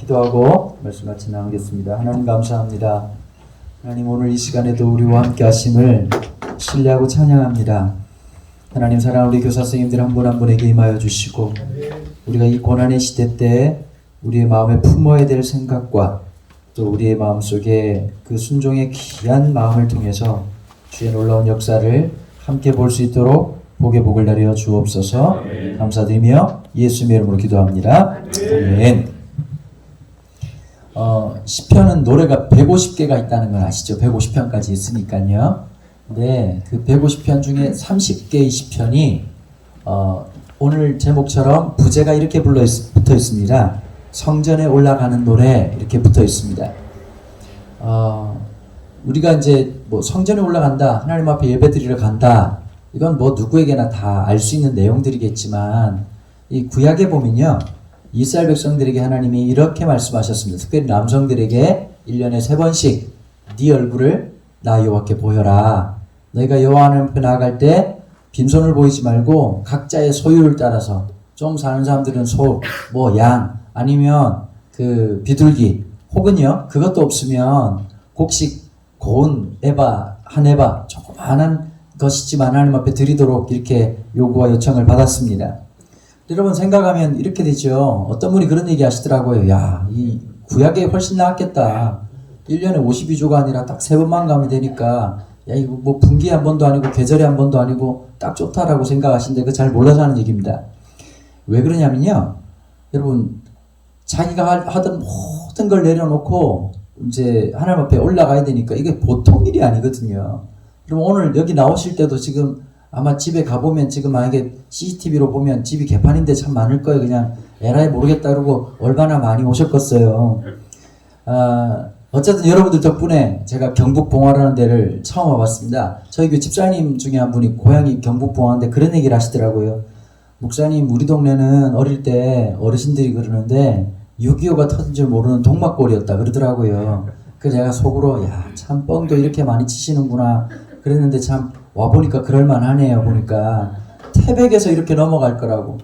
기도하고 말씀 같이 나누겠습니다. 하나님 감사합니다. 하나님 오늘 이 시간에도 우리와 함께 하심을 신뢰하고 찬양합니다. 하나님 사랑하는 우리 교사 선생님들 한 분 한 분에게 임하여 주시고 우리가 이 고난의 시대 때 우리의 마음에 품어야 될 생각과 또 우리의 마음속에 그 순종의 귀한 마음을 통해서 주의 놀라운 역사를 함께 볼 수 있도록 복의 복을 내려 주옵소서. 감사드리며 예수님의 이름으로 기도합니다. 아멘. 시편은 노래가 150개가 있다는 걸 아시죠? 150편까지 있으니까요. 네, 그 150편 중에 30개의 시편이 오늘 제목처럼 부제가 이렇게 붙어 있습니다. 성전에 올라가는 노래 이렇게 붙어 있습니다. 우리가 이제 뭐 성전에 올라간다, 하나님 앞에 예배드리러 간다, 이건 뭐 누구에게나 다 알 수 있는 내용들이겠지만 이 구약에 보면요, 이스라엘 백성들에게 하나님이 이렇게 말씀하셨습니다. 특별히 남성들에게 1년에 3번씩 네 얼굴을 나 여호와께 보여라. 너희가 여호와 하나님 앞에 나아갈 때 빈손을 보이지 말고 각자의 소유를 따라서, 좀 사는 사람들은 소, 뭐 양, 아니면 그 비둘기, 혹은요 그것도 없으면 곡식 고운 에바, 한 에바, 조그마한 것이지만 하나님 앞에 드리도록 이렇게 요구와 요청을 받았습니다. 여러분 생각하면 이렇게 되죠. 어떤 분이 그런 얘기 하시더라고요. 야, 이 구약에 훨씬 나았겠다. 1년에 52조가 아니라 딱 3번만 가면 되니까, 야, 이거 뭐 분기에 한 번도 아니고 계절에 한 번도 아니고 딱 좋다라고 생각하시는데 그거 잘 몰라서 하는 얘기입니다. 왜 그러냐면요, 여러분 자기가 하던 모든 걸 내려놓고 이제 하나님 앞에 올라가야 되니까 이게 보통 일이 아니거든요. 그럼 오늘 여기 나오실 때도 지금 아마 집에 가보면 지금 만약에 CCTV로 보면 집이 개판인데 참 많을 거예요. 그냥 에라이 모르겠다 그러고 얼마나 많이 오셨겠어요. 어쨌든 여러분들 덕분에 제가 경북봉화라는 데를 처음 와봤습니다. 저희 그 집사님 중에 한 분이 고향이 경북봉화인데 그런 얘기를 하시더라고요. 목사님, 우리 동네는 어릴 때 어르신들이 그러는데 6.25가 터진 줄 모르는 동막골이었다 그러더라고요. 그래서 제가 속으로 야, 참 뻥도 이렇게 많이 치시는구나 그랬는데 참 와보니까 그럴만하네요. 보니까 태백에서 이렇게 넘어갈 거라고.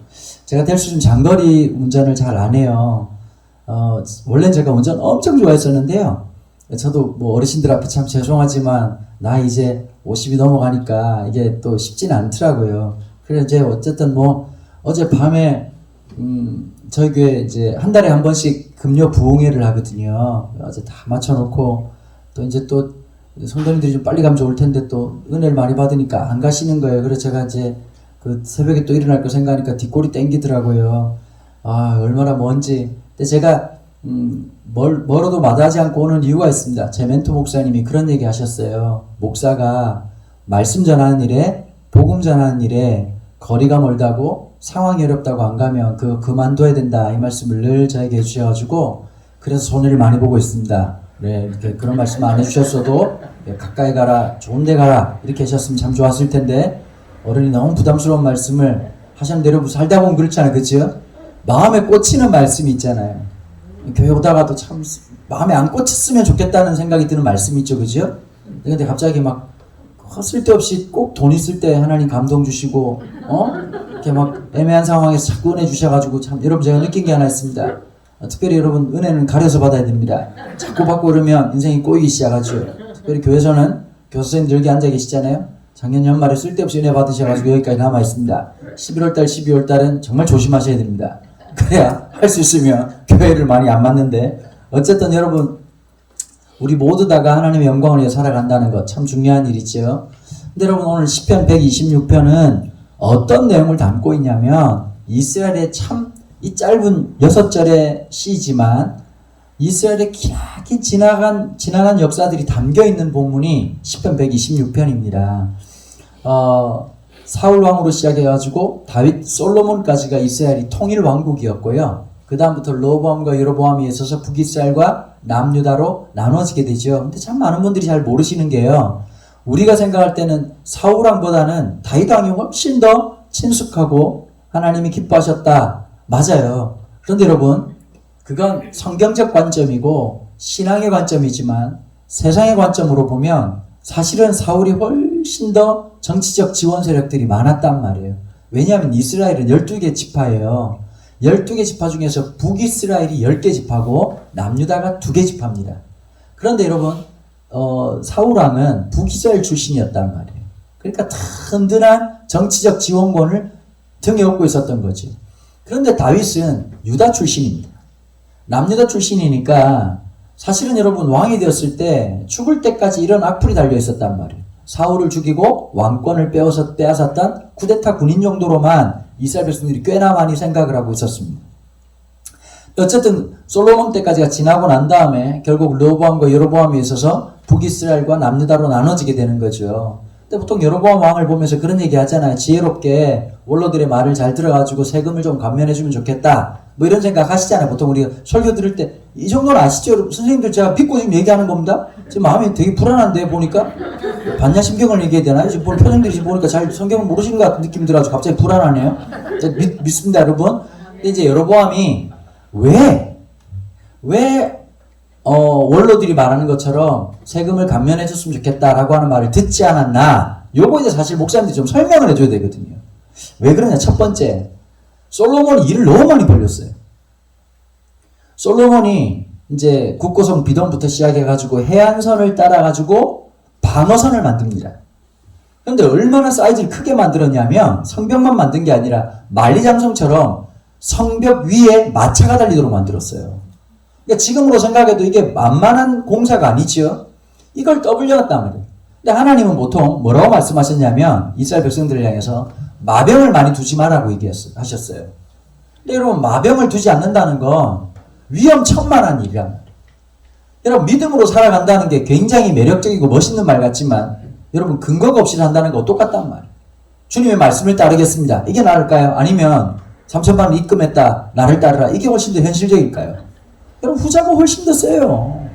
제가 될 수 있는 장거리 운전을 잘 안 해요. 원래는 제가 운전 엄청 좋아했었는데요. 저도 뭐 어르신들 앞에 참 죄송하지만 나 이제 50이 넘어가니까 이게 또 쉽지는 않더라고요. 그래서 이제 어쨌든 뭐 어제 밤에 저희 교회 이제 한 달에 한 번씩 금요 부흥회를 하거든요. 어제 다 맞춰놓고 또 이제 또 성도님들이 좀 빨리 가면 좋을 텐데 또 은혜를 많이 받으니까 안 가시는 거예요. 그래서 제가 이제 그 새벽에 또 일어날 거 생각하니까 뒷골이 땡기더라고요. 아, 얼마나 먼지. 근데 제가 멀어도 마다하지 않고 오는 이유가 있습니다. 제 멘토 목사님이 그런 얘기 하셨어요. 목사가 말씀 전하는 일에, 복음 전하는 일에 거리가 멀다고 상황이 어렵다고 안 가면 그거 그만둬야 된다, 이 말씀을 늘 저에게 해주셔가지고 그래서 손해를 많이 보고 있습니다. 네, 이렇게 그런 말씀 안 해주셨어도 가까이 가라, 좋은 데 가라 이렇게 하셨으면 참 좋았을 텐데 어른이 너무 부담스러운 말씀을 하셨는데, 여러분 살다 보면 그렇잖아요. 그렇죠? 마음에 꽂히는 말씀이 있잖아요. 교회 오다가도 참 마음에 안 꽂혔으면 좋겠다는 생각이 드는 말씀이 있죠. 그죠? 근데 갑자기 막 쓸데없이 꼭 돈 있을 때 하나님 감동 주시고 이렇게 막 애매한 상황에서 자꾸 은혜 주셔가지고 참 여러분 제가 느낀 게 하나 있습니다. 특별히 여러분 은혜는 가려서 받아야 됩니다. 자꾸 받고 그러면 인생이 꼬이기 시작하죠. 특별히 교회에서는 교수선생님들 여기 앉아 계시잖아요. 작년 연말에 쓸데없이 은혜 받으셔가지고 여기까지 남아 있습니다. 11월달 12월달은 정말 조심하셔야 됩니다. 그래야 할 수 있으면 교회를 많이 안 맞는데, 어쨌든 여러분 우리 모두 다가 하나님의 영광을 위해 살아간다는 것 참 중요한 일이죠. 근데 여러분 오늘 시편 126편은 어떤 내용을 담고 있냐면, 이스라엘의 참 이 짧은 6절의 시지만 이스라엘의 기나긴 지나간 역사들이 담겨있는 본문이 시편 126편입니다. 사울 왕으로 시작해가지고 다윗, 솔로몬까지가 이스라엘이 통일 왕국이었고요. 그 다음부터 로보암과 여로보암에 있어서 북이스라엘과 남유다로 나눠지게 되죠. 근데 참 많은 분들이 잘 모르시는 게요, 우리가 생각할 때는 사울 왕보다는 다윗 왕이 훨씬 더 친숙하고 하나님이 기뻐하셨다. 맞아요. 그런데 여러분 그건 성경적 관점이고 신앙의 관점이지만 세상의 관점으로 보면 사실은 사울이 훨씬 더 정치적 지원 세력들이 많았단 말이에요. 왜냐하면 이스라엘은 12개 지파예요. 12개 지파 중에서 북이스라엘이 10개 지파고 남유다가 2개 지파입니다. 그런데 여러분 사울왕은 북이스라엘 출신이었단 말이에요. 그러니까 든든한 정치적 지원권을 등에 업고 있었던 거죠. 그런데 다윗은 유다 출신입니다. 남유다 출신이니까 사실은 여러분 왕이 되었을 때 죽을 때까지 이런 악플이 달려 있었단 말이에요. 사울을 죽이고 왕권을 빼앗았던 쿠데타 군인 정도로만 이스라엘 백성들이 꽤나 많이 생각을 하고 있었습니다. 어쨌든 솔로몬 때까지가 지나고 난 다음에 결국 르호보암과 여로보암에 있어서 북이스라엘과 남유다로 나눠지게 되는 거죠. 근데 보통 여로보암 왕을 보면서 그런 얘기 하잖아요. 지혜롭게 원로들의 말을 잘 들어가지고 세금을 좀 감면해주면 좋겠다. 뭐 이런 생각 하시잖아요. 보통 우리가 설교 들을 때 이 정도는 아시죠? 여러분? 선생님들 제가 믿고 지금 얘기하는 겁니다. 지금 마음이 되게 불안한데 보니까 반야심경을 얘기해야 되나요? 지금 보는 표정들이 지금 보니까 잘 성경을 모르시는 것 같은 느낌이 들어가지고 갑자기 불안하네요. 믿습니다, 여러분. 근데 이제 여로보암이 왜 원로들이 말하는 것처럼 세금을 감면해 줬으면 좋겠다라고 하는 말을 듣지 않았나? 요거 이제 사실 목사님들이 좀 설명을 해줘야 되거든요. 왜 그러냐? 첫 번째, 솔로몬이 일을 너무 많이 벌렸어요. 솔로몬이 이제 국고성 비동부터 시작해가지고 해안선을 따라가지고 방어선을 만듭니다. 그런데 얼마나 사이즈를 크게 만들었냐면 성벽만 만든 게 아니라 만리장성처럼 성벽 위에 마차가 달리도록 만들었어요. 그러니까 지금으로 생각해도 이게 만만한 공사가 아니죠. 이걸 떠벌려놨단 말이에요. 근데 하나님은 보통 뭐라고 말씀하셨냐면 이스라엘 백성들을 향해서 마병을 많이 두지 말라고 얘기하셨어요. 근데 여러분 마병을 두지 않는다는 건 위험천만한 일이란 말이에요. 여러분 믿음으로 살아간다는 게 굉장히 매력적이고 멋있는 말 같지만 여러분 근거가 없이 산다는 거 똑같단 말이에요. 주님의 말씀을 따르겠습니다. 이게 나을까요? 아니면 3천만 원 입금했다 나를 따르라. 이게 훨씬 더 현실적일까요? 여러분 후자가 훨씬 더 세요.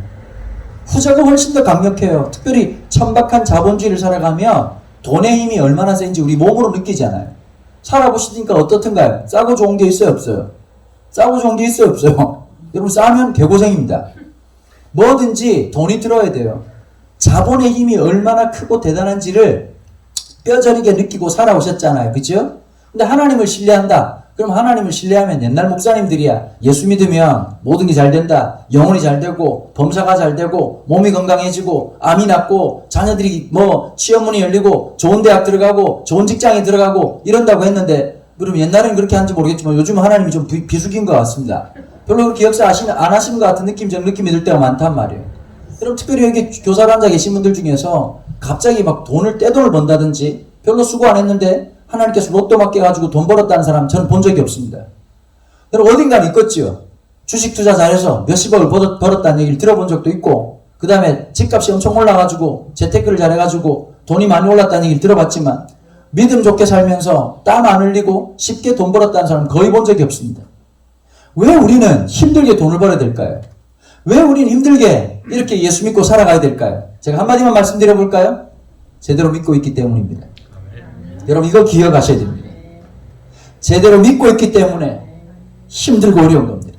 후자가 훨씬 더 강력해요. 특별히 천박한 자본주의를 살아가면 돈의 힘이 얼마나 센지 우리 몸으로 느끼잖아요. 살아보시니까 어떻든가요? 싸고 좋은 게 있어요? 없어요? 싸고 좋은 게 있어요? 없어요? 여러분 싸면 개고생입니다. 뭐든지 돈이 들어야 돼요. 자본의 힘이 얼마나 크고 대단한지를 뼈저리게 느끼고 살아오셨잖아요. 그죠? 근데 하나님을 신뢰한다. 그럼 하나님을 신뢰하면 옛날 목사님들이야. 예수 믿으면 모든 게 잘 된다. 영혼이 잘 되고 범사가 잘 되고 몸이 건강해지고 암이 낫고 자녀들이 뭐 취업문이 열리고 좋은 대학 들어가고 좋은 직장에 들어가고 이런다고 했는데 그럼 옛날에는 그렇게 하는지 모르겠지만 요즘은 하나님이 좀 비수기인 것 같습니다. 별로 그렇게 역사 안 하시는 것 같은 느낌이 들 때가 많단 말이에요. 여러분 특별히 여기 교사로 앉아 계신 분들 중에서 갑자기 막 떼돈을 번다든지 별로 수고 안 했는데 하나님께서 로또 맡겨가지고 돈 벌었다는 사람 저는 본 적이 없습니다. 여러분 어딘가는 있겠지요. 주식 투자 잘해서 몇십억을 벌었다는 얘기를 들어본 적도 있고 그 다음에 집값이 엄청 올라가지고 재테크를 잘해가지고 돈이 많이 올랐다는 얘기를 들어봤지만 믿음 좋게 살면서 땀 안 흘리고 쉽게 돈 벌었다는 사람은 거의 본 적이 없습니다. 왜 우리는 힘들게 돈을 벌어야 될까요? 왜 우리는 힘들게 이렇게 예수 믿고 살아가야 될까요? 제가 한마디만 말씀드려볼까요? 제대로 믿고 있기 때문입니다. 여러분 이거 기억하셔야 됩니다. 제대로 믿고 있기 때문에 힘들고 어려운 겁니다.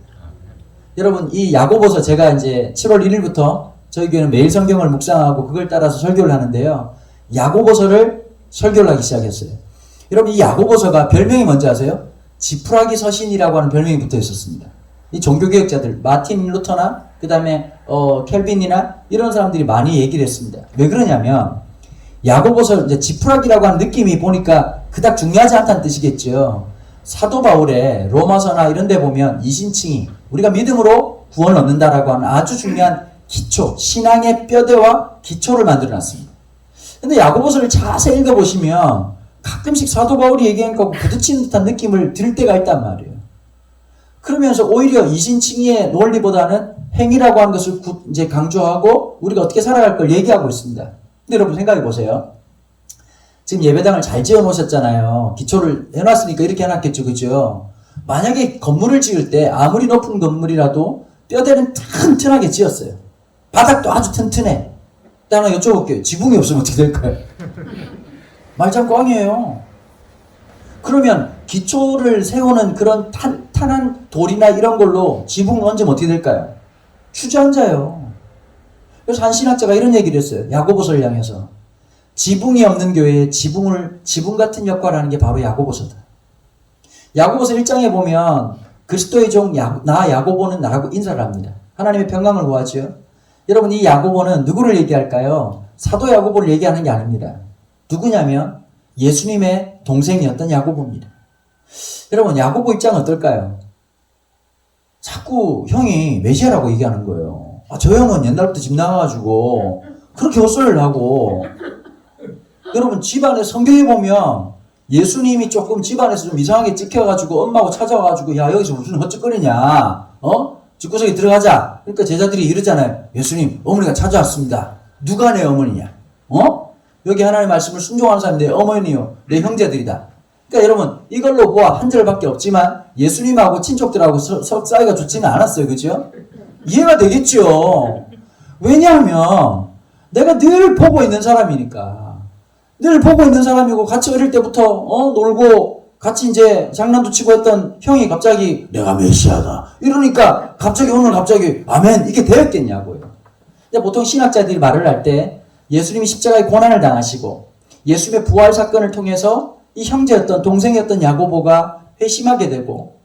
여러분 이 야고보서 제가 이제 7월 1일부터 저희 교회는 매일 성경을 묵상하고 그걸 따라서 설교를 하는데요. 야고보서를 설교를 하기 시작했어요. 여러분 이 야고보서가 별명이 뭔지 아세요? 지푸라기 서신이라고 하는 별명이 붙어 있었습니다. 이 종교개혁자들 마틴 루터나 그 다음에 켈빈이나 이런 사람들이 많이 얘기를 했습니다. 왜 그러냐면 야고보서 이제 지푸라기라고 하는 느낌이 보니까 그닥 중요하지 않다는 뜻이겠죠. 사도 바울의 로마서나 이런 데 보면 이신칭이 우리가 믿음으로 구원을 얻는다라고 하는 아주 중요한 기초, 신앙의 뼈대와 기초를 만들어 놨습니다. 근데 야고보서를 자세히 읽어보시면 가끔씩 사도 바울이 얘기하는 거 부딪히는 듯한 느낌을 들 때가 있단 말이에요. 그러면서 오히려 이신칭의의 논리보다는 행위라고 하는 것을 이제 강조하고 우리가 어떻게 살아갈 걸 얘기하고 있습니다. 근데 여러분 생각해 보세요. 지금 예배당을 잘 지어 놓으셨잖아요. 기초를 해놨으니까 이렇게 해놨겠죠. 그죠? 만약에 건물을 지을 때 아무리 높은 건물이라도 뼈대는 튼튼하게 지었어요. 바닥도 아주 튼튼해. 일단 하나 여쭤볼게요. 지붕이 없으면 어떻게 될까요? 말짱 꽝이에요. 그러면 기초를 세우는 그런 탄탄한 돌이나 이런 걸로 지붕을 얹으면 어떻게 될까요? 주저앉아요. 그래서 한 신학자가 이런 얘기를 했어요. 야고보서를 향해서. 지붕이 없는 교회에 지붕 같은 역할을 하는 게 바로 야고보서다. 야고보서 1장에 보면 그리스도의 종 나 야고보는 나라고 인사를 합니다. 하나님의 평강을 구하죠. 여러분 이 야고보는 누구를 얘기할까요? 사도 야고보를 얘기하는 게 아닙니다. 누구냐면 예수님의 동생이었던 야고보입니다. 여러분 야고보 입장은 어떨까요? 자꾸 형이 메시아라고 얘기하는 거예요. 저 형은 옛날부터 집 나가가지고 그렇게 헛소리를 하고 여러분 집안에 성경에 보면 예수님이 조금 집안에서 좀 이상하게 찍혀가지고 엄마하고 찾아와가지고 야 여기서 무슨 헛짓거리냐 집구석에 들어가자. 그러니까 제자들이 이러잖아요. 예수님 어머니가 찾아왔습니다. 누가 내 어머니냐? 여기 하나님의 말씀을 순종하는 사람이 내 어머니요 내 형제들이다. 그러니까 여러분 이걸로 보아 한 절밖에 없지만 예수님하고 친족들하고 사이가 좋지는 않았어요. 그죠? 이해가 되겠죠. 왜냐하면 내가 늘 보고 있는 사람이니까. 늘 보고 있는 사람이고 같이 어릴 때부터 놀고 같이 이제 장난도 치고 했던 형이 갑자기 내가 메시아다 이러니까 갑자기 오늘 갑자기 아멘 이게 되었겠냐고요. 근데 보통 신학자들이 말을 할 때 예수님이 십자가에 고난을 당하시고 예수님의 부활 사건을 통해서 이 형제였던 동생이었던 야고보가 회심하게 되고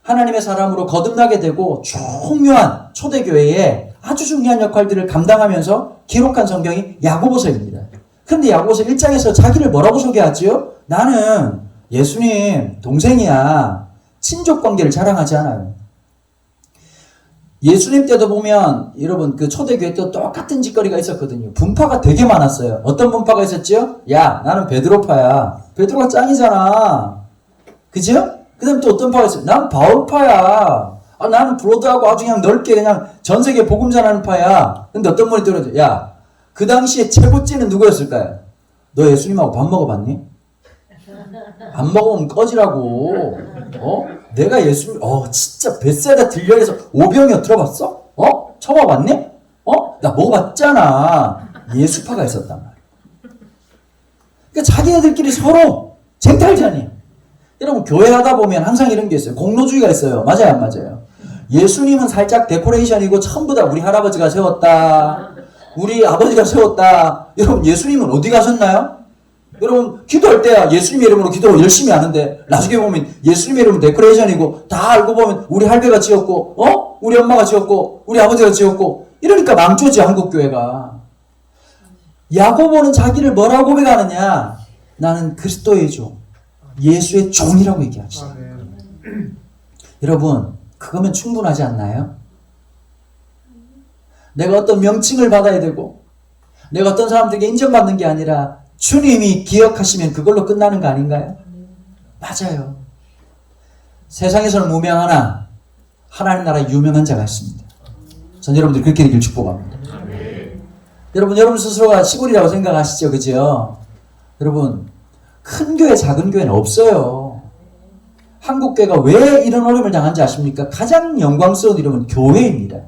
하나님의 사람으로 거듭나게 되고 중요한 초대교회에 아주 중요한 역할들을 감당하면서 기록한 성경이 야고보서입니다. 그런데 야고보서 1장에서 자기를 뭐라고 소개하지요? 나는 예수님 동생이야. 친족 관계를 자랑하지 않아요. 예수님 때도 보면 여러분 그 초대교회 때 똑같은 짓거리가 있었거든요. 분파가 되게 많았어요. 어떤 분파가 있었죠? 야 나는 베드로파야. 베드로가 짱이잖아. 그죠? 그 다음에 또 어떤 파가 있어요? 난 바울파야. 나는 브로드하고 아주 그냥 넓게 그냥 전 세계 복음 전하는 파야. 근데 어떤 분이 들어줘. 야 그 당시에 최고찌는 누구였을까요? 너 예수님하고 밥 먹어봤니? 밥 먹으면 꺼지라고. 내가 예수님, 진짜 벳세다 들려서 오병이어 들어봤어? 쳐봐봤니? 나 먹어봤잖아. 예수파가 있었단 말이야. 그러니까 자기네들끼리 서로 쟁탈전이야. 여러분, 교회 하다 보면 항상 이런 게 있어요. 공로주의가 있어요. 맞아요, 안 맞아요? 예수님은 살짝 데코레이션이고 전부 다 우리 할아버지가 세웠다. 우리 아버지가 세웠다. 여러분, 예수님은 어디 가셨나요? 여러분 기도할 때야 예수님 이름으로 기도 열심히 하는데 나중에 보면 예수님 이름은 데코레이션이고 다 알고 보면 우리 할배가 지었고 우리 엄마가 지었고 우리 아버지가 지었고 이러니까 망조지 한국교회가. 야고보는 자기를 뭐라고 고백하느냐? 나는 그리스도의 종 예수의 종이라고 얘기하시죠. 여러분 그거면 충분하지 않나요? 내가 어떤 명칭을 받아야 되고 내가 어떤 사람들에게 인정받는 게 아니라 주님이 기억하시면 그걸로 끝나는 거 아닌가요? 맞아요. 세상에서는 무명하나 하나님 나라에 유명한 자가 있습니다. 전 여러분들이 그렇게 되길 축복합니다. 여러분 스스로가 시골이라고 생각하시죠? 그죠? 여러분 큰 교회 작은 교회는 없어요. 한국교회가 왜 이런 어려움을 당한지 아십니까? 가장 영광스러운 이름은 교회입니다.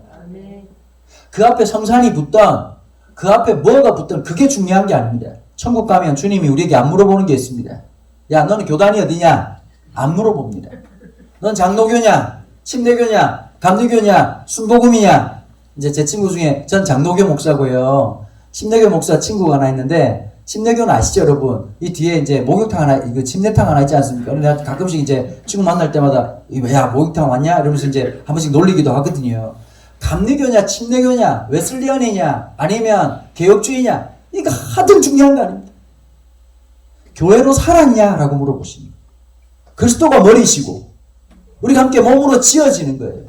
그 앞에 성산이 붙던 그 앞에 뭐가 붙던 그게 중요한 게 아닙니다. 천국 가면 주님이 우리에게 안 물어보는 게 있습니다. 야 너는 교단이 어디냐? 안 물어봅니다. 넌 장로교냐? 침례교냐? 감리교냐? 순복음이냐? 이제 제 친구 중에 전 장로교 목사고요. 침례교 목사 친구가 하나 있는데 침례교는 아시죠 여러분? 이 뒤에 이제 목욕탕 하나 이거 침례탕 하나 있지 않습니까? 근데 가끔씩 이제 친구 만날 때마다 야 목욕탕 왔냐? 이러면서 이제 한 번씩 놀리기도 하거든요. 감리교냐? 침례교냐? 웨슬리안이냐? 아니면 개혁주의냐? 이거 하등 중요한 거 아닙니다. 교회로 살았냐라고 물어보십니다. 그리스도가 머리시고 우리가 함께 몸으로 지어지는 거예요.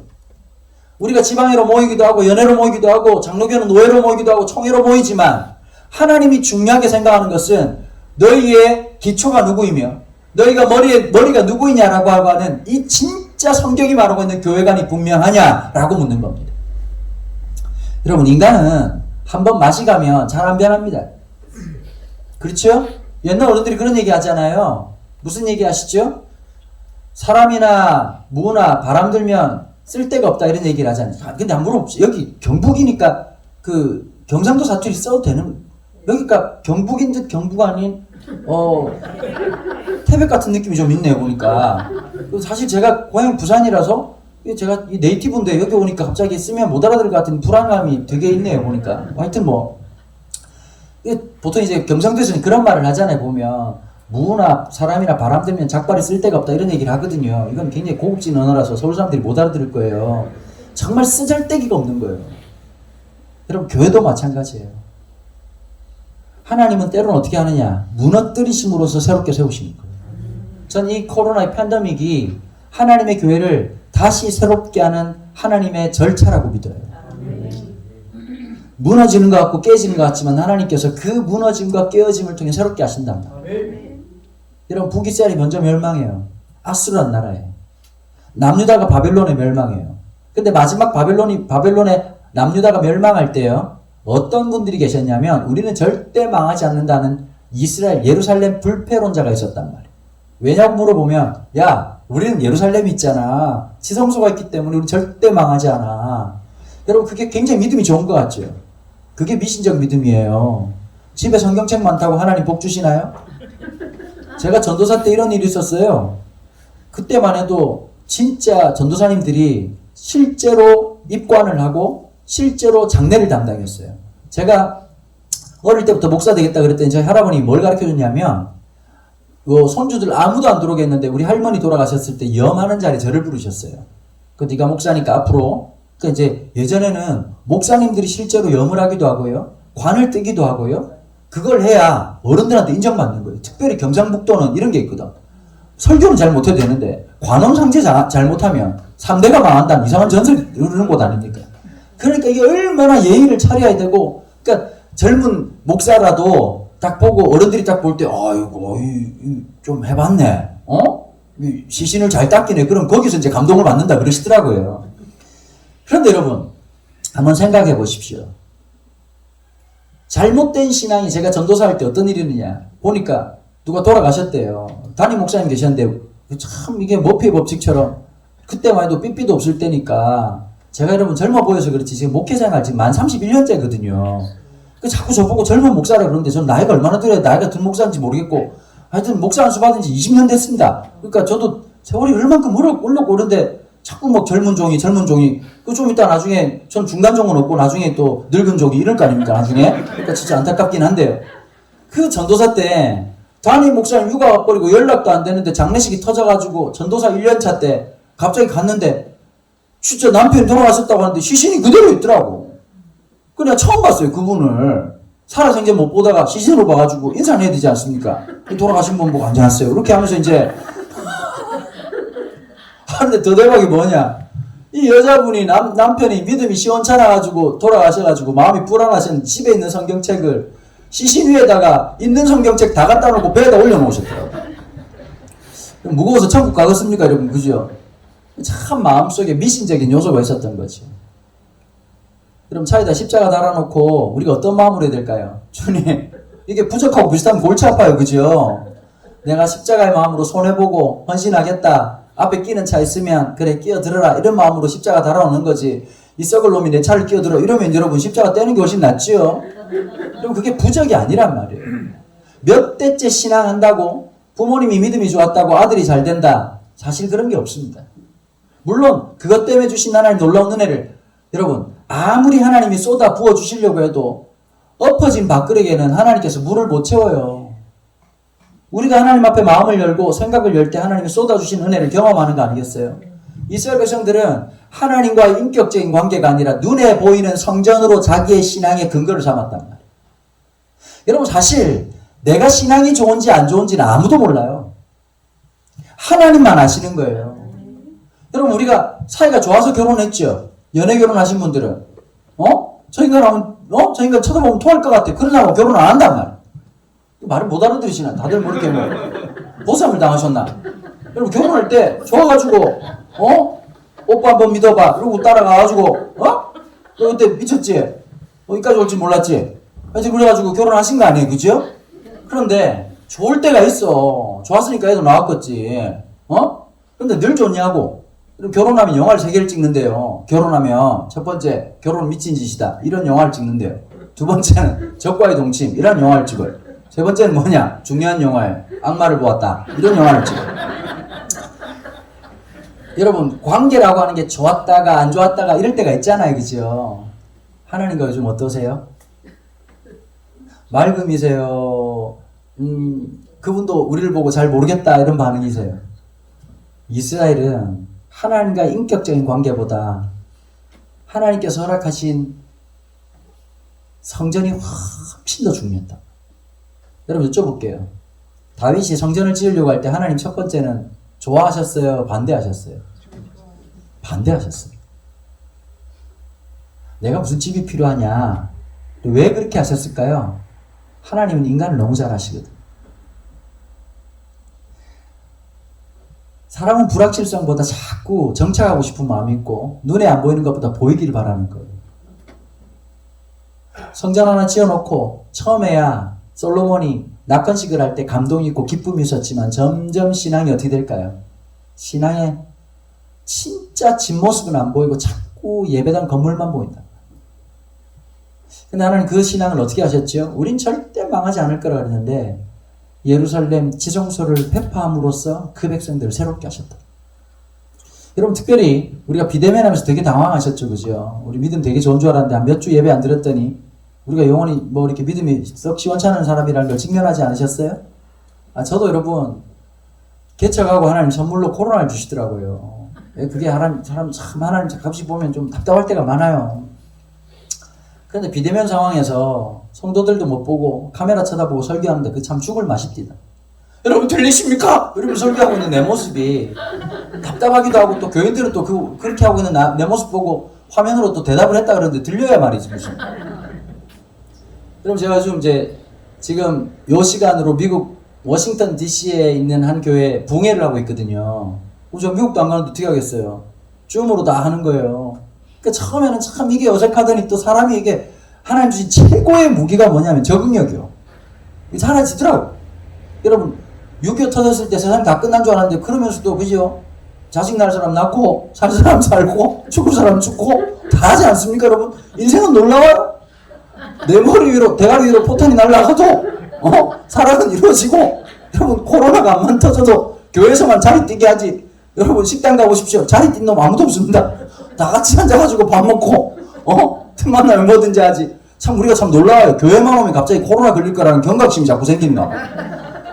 우리가 지방회로 모이기도 하고 연회로 모이기도 하고 장로교는 노회로 모이기도 하고 총회로 모이지만 하나님이 중요하게 생각하는 것은 너희의 기초가 누구이며 너희가 머리가 누구이냐라고 하는 이 진짜 성경이 말하고 있는 교회관이 분명하냐라고 묻는 겁니다. 여러분 인간은 한번 맛이 가면 잘 안 변합니다. 그렇죠? 옛날 어른들이 그런 얘기 하잖아요. 무슨 얘기 하시죠? 사람이나 무나 바람 들면 쓸데가 없다 이런 얘기를 하잖아요. 근데 안 물어보죠. 여기 경북이니까 그 경상도 사투리 써도 되는 여기가 경북인 듯 경북 아닌 태백 같은 느낌이 좀 있네요 보니까. 사실 제가 고향 부산이라서 제가 이 네이티브인데 여기 오니까 갑자기 쓰면 못 알아들을 것 같은 불안감이 되게 있네요 보니까. 하여튼 뭐 보통 이제 경상도에서는 그런 말을 하잖아요 보면 무나 사람이나 바람 들면 작발이 쓸 데가 없다 이런 얘기를 하거든요. 이건 굉장히 고급진 언어라서 서울 사람들이 못 알아들을 거예요. 정말 쓰잘데기가 없는 거예요. 여러분 교회도 마찬가지예요. 하나님은 때로는 어떻게 하느냐, 무너뜨리심으로써 새롭게 세우시는 거예요. 전 이 코로나의 팬데믹이 하나님의 교회를 다시 새롭게 하는 하나님의 절차라고 믿어요. 무너지는 것 같고 깨지는 것 같지만 하나님께서 그 무너짐과 깨어짐을 통해 새롭게 하신답니다. 여러분 북이스라엘이 먼저 멸망해요. 아수르란 나라에. 남유다가 바벨론에 멸망해요. 근데 마지막 바벨론에 남유다가 멸망할 때요, 어떤 분들이 계셨냐면 우리는 절대 망하지 않는다는 이스라엘 예루살렘 불패론자가 있었단 말이에요. 왜냐고 물어보면, 야 우리는 예루살렘이 있잖아. 지성소가 있기 때문에 우리는 절대 망하지 않아. 여러분 그게 굉장히 믿음이 좋은 것 같죠. 그게 미신적 믿음이에요. 집에 성경책 많다고 하나님 복 주시나요? 제가 전도사 때 이런 일이 있었어요. 그때만 해도 진짜 전도사님들이 실제로 입관을 하고 실제로 장례를 담당했어요. 제가 어릴 때부터 목사 되겠다 그랬더니 저희 할아버님이 뭘 가르쳐줬냐면, 손주들 아무도 안 들어오게 했는데 우리 할머니 돌아가셨을 때 염하는 자리 저를 부르셨어요. 네가 목사니까 앞으로. 그러니까 이제 예전에는 목사님들이 실제로 염을 하기도 하고요, 관을 뜨기도 하고요, 그걸 해야 어른들한테 인정받는 거예요. 특별히 경상북도는 이런 게 있거든. 설교는 잘 못해도 되는데 관음상제 잘못하면 3대가 망한다는 이상한 전설이 흐르는 곳 아닙니까? 그러니까 이게 얼마나 예의를 차려야 되고, 그러니까 젊은 목사라도 딱 보고 어른들이 딱 볼 때 아이고 좀 해봤네, 시신을 잘 닦이네, 그럼 거기서 이제 감동을 받는다 그러시더라고요. 그런데 여러분 한번 생각해 보십시오. 잘못된 신앙이, 제가 전도사할 때 어떤 일이 있느냐 보니까 누가 돌아가셨대요. 담임 목사님 계셨는데 참 이게 머피의 법칙처럼 그때만 해도 삐삐도 없을 때니까, 제가 여러분 젊어 보여서 그렇지 지금 목회생활 지금 만 31년째거든요. 자꾸 저보고 젊은 목사라 그러는데 전 나이가 얼마나 들어야 나이가 든 목사인지 모르겠고, 하여튼 목사 안수 받은 지 20년 됐습니다. 그러니까 저도 세월이 얼만큼 흘렀고 그런데 자꾸 막 젊은 종이 그 좀 이따 나중에 전 중간 종은 없고 나중에 또 늙은 종이 이럴 거 아닙니까 나중에. 그러니까 진짜 안타깝긴 한데요. 그 전도사 때 담임 목사님 휴가 가버리고 연락도 안 되는데 장례식이 터져가지고 전도사 1년차 때 갑자기 갔는데 진짜 남편이 돌아가셨다고 하는데 시신이 그대로 있더라고. 그냥 처음 봤어요 그분을. 살아생전 못 보다가 시신으로 봐가지고 인사를 해야 되지 않습니까? 돌아가신 분 보고 앉아놨어요. 그렇게 하면서 이제 하는데 더 대박이 뭐냐, 이 여자분이 남편이 믿음이 시원찮아가지고 돌아가셔가지고 마음이 불안하신 집에 있는 성경책을 시신 위에다가 있는 성경책 다 갖다 놓고 배에다 올려놓으셨더라고요. 무거워서 천국 가겠습니까 여러분, 그죠? 참 마음속에 미신적인 요소가 있었던 거죠. 그럼 차에다 십자가 달아놓고 우리가 어떤 마음으로 해야 될까요? 주님, 이게 부적하고 비슷하면 골치 아파요, 그죠? 내가 십자가의 마음으로 손해보고 헌신하겠다, 앞에 끼는 차 있으면 그래 끼어들어라, 이런 마음으로 십자가 달아놓는 거지. 이 썩을 놈이 내 차를 끼어들어 이러면 여러분 십자가 떼는 게 훨씬 낫지요. 그럼 그게 부적이 아니란 말이에요. 몇 대째 신앙한다고 부모님이 믿음이 좋았다고 아들이 잘 된다, 사실 그런 게 없습니다. 물론 그것 때문에 주신 하나님 놀라운 은혜를 여러분 아무리 하나님이 쏟아 부어 주시려고 해도 엎어진 밥그릇에는 하나님께서 물을 못 채워요. 우리가 하나님 앞에 마음을 열고 생각을 열 때 하나님이 쏟아주신 은혜를 경험하는 거 아니겠어요? 이스라엘 백성들은 하나님과의 인격적인 관계가 아니라 눈에 보이는 성전으로 자기의 신앙의 근거를 삼았단 말이에요. 여러분 사실 내가 신앙이 좋은지 안 좋은지는 아무도 몰라요. 하나님만 아시는 거예요. 여러분 우리가 사이가 좋아서 결혼했죠. 연애 결혼하신 분들은 저 인간 쳐다보면 토할 것 같아. 그런 사람하고 결혼 안 한단 말이에요. 말을 못 알아들으시나? 다들 뭐 이렇게 보쌈을 당하셨나? 여러분 결혼할 때 좋아가지고 오빠 한번 믿어봐 그러고 따라가가지고 너 그때 미쳤지? 여기까지 올 줄 몰랐지? 하여튼 그래가지고 결혼하신 거 아니에요, 그죠? 그런데 좋을 때가 있어. 좋았으니까 애도 나왔겠지. 근데 늘 좋냐고. 결혼하면 영화를 3개를 찍는데요. 결혼하면 첫 번째 결혼 미친 짓이다, 이런 영화를 찍는데요. 두 번째는 적과의 동침, 이런 영화를 찍어요. 세 번째는 뭐냐, 중요한 영화에 악마를 보았다, 이런 영화를 찍어요. 여러분 관계라고 하는 게 좋았다가 안 좋았다가 이럴 때가 있잖아요, 그죠? 하나님과 요즘 어떠세요? 맑음이세요? 그분도 우리를 보고 잘 모르겠다 이런 반응이세요. 이스라엘은 하나님과 인격적인 관계보다 하나님께서 허락하신 성전이 훨씬 더 중요했다. 여러분 여쭤볼게요. 다윗이 성전을 지으려고 할 때 하나님 첫 번째는 좋아하셨어요? 반대하셨어요? 반대하셨어요. 내가 무슨 집이 필요하냐? 왜 그렇게 하셨을까요? 하나님은 인간을 너무 잘 아시거든. 사람은 불확실성보다 자꾸 정착하고 싶은 마음이 있고 눈에 안 보이는 것보다 보이기를 바라는 거예요. 성전 하나 지어놓고 처음에야 솔로몬이 낙헌식을 할 때 감동이 있고 기쁨이 있었지만 점점 신앙이 어떻게 될까요? 신앙의 진짜 뒷모습은 안 보이고 자꾸 예배당 건물만 보인다. 근데 하나님 그 신앙을 어떻게 하셨죠? 우린 절대 망하지 않을 거라 그랬는데 예루살렘 지성소를 회파함으로써 그 백성들을 새롭게 하셨다. 여러분 특별히 우리가 비대면 하면서 되게 당황하셨죠, 그죠? 우리 믿음 되게 좋은 줄 알았는데 한 몇 주 예배 안 드렸더니 우리가 영원히 뭐 이렇게 믿음이 썩 시원찮은 사람이라는 걸 직면하지 않으셨어요? 저도 여러분 개척하고 하나님 선물로 코로나를 주시더라고요. 그게 사람 참 하나님 가끔씩 보면 좀 답답할 때가 많아요. 그런데 비대면 상황에서 성도들도 못 보고 카메라 쳐다보고 설교하는데 그 참 죽을 맛입니다. 여러분 들리십니까? 여러분 설교하고 있는 내 모습이 답답하기도 하고 또 교인들은 또 그렇게 하고 있는 내 모습 보고 화면으로 또 대답을 했다 그러는데 들려야 말이지 무슨. 여러분 제가 지금 요 시간으로 미국 워싱턴 DC에 있는 한 교회 붕회를 하고 있거든요. 저 미국도 안 가는데 어떻게 하겠어요? 줌으로 다 하는 거예요. 그러니까 처음에는 참 이게 어색하더니 또 사람이 이게 하나님 주신 최고의 무기가 뭐냐면 적응력이요. 사라지더라고. 여러분 6.25 터졌을 때 세상 다 끝난 줄 알았는데 그러면서도 그죠? 자식 낳을 사람 낳고 살 사람 살고 죽을 사람 죽고 다 하지 않습니까 여러분? 인생은 놀라워요. 내 머리 위로 대가리 위로 포탄이 날아가도 사랑은 이루어지고 여러분 코로나가 안만 터져도 교회에서만 자리 뛰게 하지. 여러분 식당 가보십시오. 자리 뛴 놈 아무도 없습니다. 다 같이 앉아가지고 밥 먹고 틈만 나면 뭐든지 하지. 참 우리가 참 놀라워요. 교회만 오면 갑자기 코로나 걸릴 거라는 경각심이 자꾸 생긴다.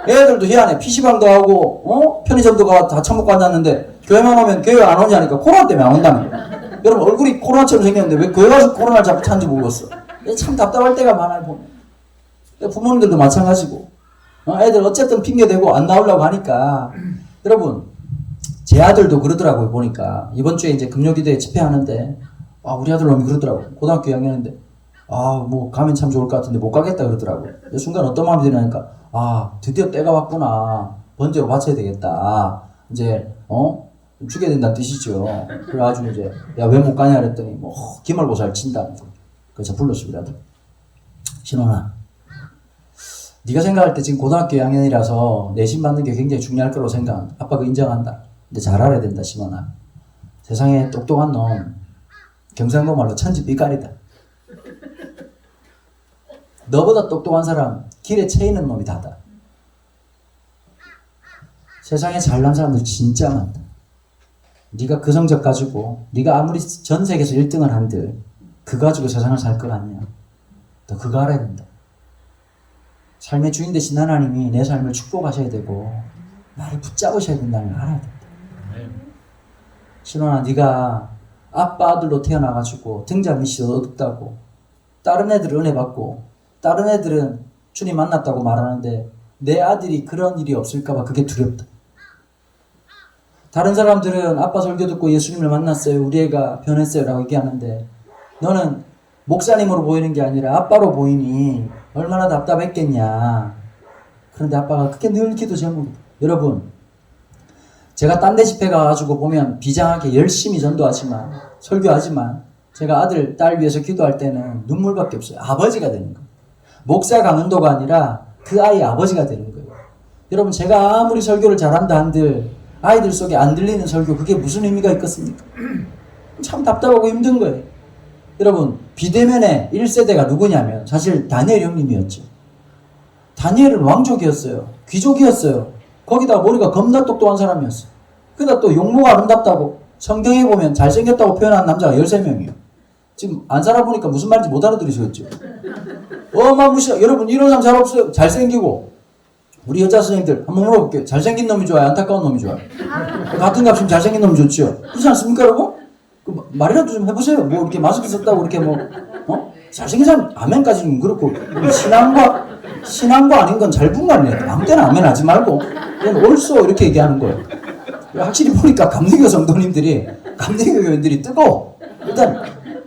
애들도 희한해. PC방도 하고 편의점도 가 다 처먹고 앉았는데 교회만 오면 교회 안 오냐니까 코로나 때문에 안 온다는 거야. 여러분 얼굴이 코로나처럼 생겼는데 왜 교회 가서 코로나를 자꾸 찾는지 모르겠어. 참 답답할 때가 많아요 보면. 부모님들도 마찬가지고 애들 어쨌든 핑계대고 안 나오려고 하니까 여러분 제 아들도 그러더라고요. 보니까 이번 주에 이제 금요기도에 집회하는데 우리 아들 놈이 그러더라고요. 고등학교 2학년인데 뭐 가면 참 좋을 것 같은데 못 가겠다 그러더라고요. 순간 어떤 마음이 드냐니까 드디어 때가 왔구나. 번제로 바쳐야 되겠다. 이제 죽여야 된다는 뜻이죠. 그래가지고 이제 야 왜 못 가냐 그랬더니 기말고사를 친다. 그래서 불렀어 우리 아들. 신원아 네가 생각할 때 지금 고등학교 2학년이라서 내신 받는 게 굉장히 중요할 거라고 생각한다. 아빠가 인정한다. 근데 잘 알아야 된다 신원아. 세상에 똑똑한 놈 경상도 말로 천지 삐까리다. 너보다 똑똑한 사람 길에 채이는 놈이 다다. 세상에 잘난 사람들 진짜 많다. 네가 그 성적 가지고 네가 아무리 전 세계에서 1등을 한들 그거 가지고 세상을 살 것 같냐. 너 그거 알아야 된다. 삶의 주인 되신 하나님이 내 삶을 축복하셔야 되고 나를 붙잡으셔야 된다는 걸 알아야 된다. 신원아 네가 아빠 아들로 태어나가지고 등잔 밑이 어둡다고 다른 애들은 은혜 받고 다른 애들은 주님 만났다고 말하는데 내 아들이 그런 일이 없을까봐 그게 두렵다. 다른 사람들은 아빠 설교 듣고 예수님을 만났어요. 우리 애가 변했어요 라고 얘기하는데 너는 목사님으로 보이는 게 아니라 아빠로 보이니 얼마나 답답했겠냐. 그런데 아빠가 그게 늘 기도 제목이다. 여러분 제가 딴 데 집회 가가지고 보면 비장하게 열심히 전도하지만 설교하지만 제가 아들 딸 위해서 기도할 때는 눈물밖에 없어요. 아버지가 되는 거예요. 목사 강은도가 아니라 그 아이의 아버지가 되는 거예요. 여러분 제가 아무리 설교를 잘한다 한들 아이들 속에 안 들리는 설교 그게 무슨 의미가 있겠습니까? 참 답답하고 힘든 거예요. 여러분 비대면의 1세대가 누구냐면 사실 다니엘 형님이었죠. 다니엘은 왕족이었어요. 귀족이었어요. 거기다 머리가 겁나 똑똑한 사람이었어요. 그러다 또 용모가 아름답다고 성경에 보면 잘생겼다고 표현한 남자가 13명이에요. 지금 안 살아보니까 무슨 말인지 못 알아들으시겠죠. 어마무시하. 여러분 이런 사람 잘 없어요. 잘생기고 우리 여자 선생님들 한번 물어볼게요. 잘생긴 놈이 좋아요? 안타까운 놈이 좋아요? 같은 값이면 잘생긴 놈이 좋죠. 그렇지 않습니까, 여러분? 말이라도 좀 해보세요. 뭐 이렇게 마스크 썼다고 이렇게 뭐 잘생긴 사람 아멘까지는 그렇고 신앙과 아닌 건 잘 분간해. 아무 때나 아멘 하지 말고 그냥 옳소 이렇게 얘기하는 거예요. 확실히 보니까 감리교 성도님들이 감리교 교인들이 뜨거워.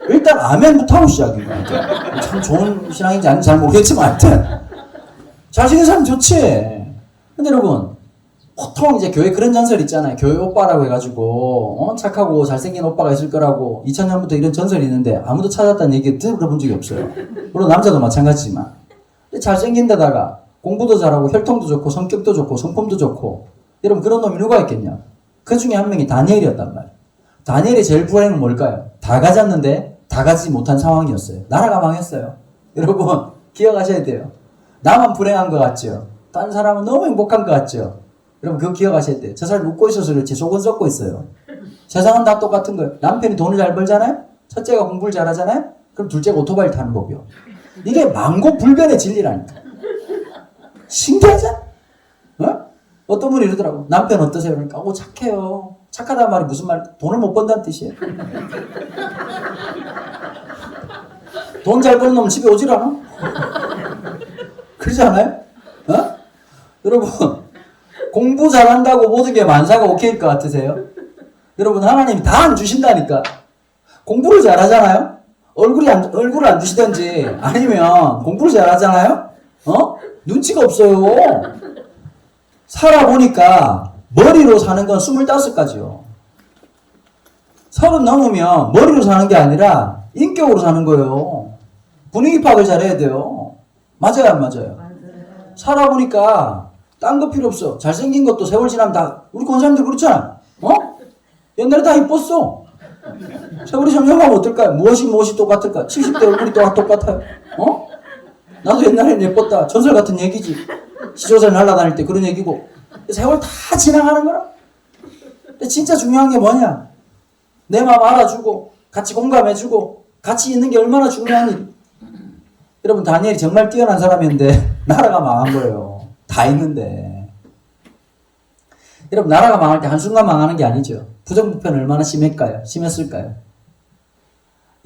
일단 아멘부터 하고 시작인 거야. 참 좋은 신앙인지 아닌지 잘 모르겠지만 하여튼 잘생긴 사람 좋지. 근데 여러분 보통 이제 교회 그런 전설 있잖아요. 교회 오빠라고 해가지고 착하고 잘생긴 오빠가 있을 거라고 2000년부터 이런 전설이 있는데 아무도 찾았다는 얘기 들어본 적이 없어요. 물론 남자도 마찬가지지만. 근데 잘생긴 데다가 공부도 잘하고 혈통도 좋고 성격도 좋고 성품도 좋고 여러분 그런 놈이 누가 있겠냐. 그 중에 한 명이 다니엘이었단 말이에요. 다니엘의 제일 불행은 뭘까요? 다 가졌는데 다 가지지 못한 상황이었어요. 나라가 망했어요. 여러분 기억하셔야 돼요. 나만 불행한 것 같죠? 다른 사람은 너무 행복한 것 같죠? 여러분 그거 기억하셔야 돼요. 저 사람이 웃고 있어서 그렇지 속은 썩고 있어요. 세상은 다 똑같은 거예요. 남편이 돈을 잘 벌잖아요? 첫째가 공부를 잘하잖아요? 그럼 둘째가 오토바이를 타는 법이요. 이게 만고불변의 진리라니까. 신기하잖아? 어떤 분이 이러더라고. 남편 어떠세요? 그러니까 착해요. 착하다는 말이 무슨 말? 돈을 못 번다는 뜻이에요. 돈 잘 버는 놈은 집에 오질 않아? 그러지 않아요? 여러분 공부 잘한다고 모든 게 만사가 오케이일 것 같으세요? 여러분 하나님이 다 안 주신다니까. 공부를 잘하잖아요? 얼굴을 안 주시던지 아니면 공부를 잘하잖아요? 눈치가 없어요. 살아보니까 머리로 사는 건 25가지요. 30 넘으면 머리로 사는 게 아니라 인격으로 사는 거예요. 분위기 파악을 잘해야 돼요. 맞아요, 안 맞아요? 살아보니까 딴 거 필요 없어. 잘생긴 것도 세월 지나면 다 우리 권사님들 그렇잖아. 옛날에 다 이뻤어. 세월이 점점하면 어떨까요? 무엇이 똑같을까? 70대 얼굴이 똑같아요. 나도 옛날엔 예뻤다. 전설 같은 얘기지. 시조새 날아다닐 때 그런 얘기고. 세월 다 지나가는 거라. 근데 진짜 중요한 게 뭐냐? 내 마음 알아주고 같이 공감해주고 같이 있는 게 얼마나 중요한 일. 여러분 다니엘이 정말 뛰어난 사람인데 나라가 망한 거예요. 다 있는데. 여러분 나라가 망할 때 한순간 망하는 게 아니죠. 부정부패는 얼마나 심했을까요?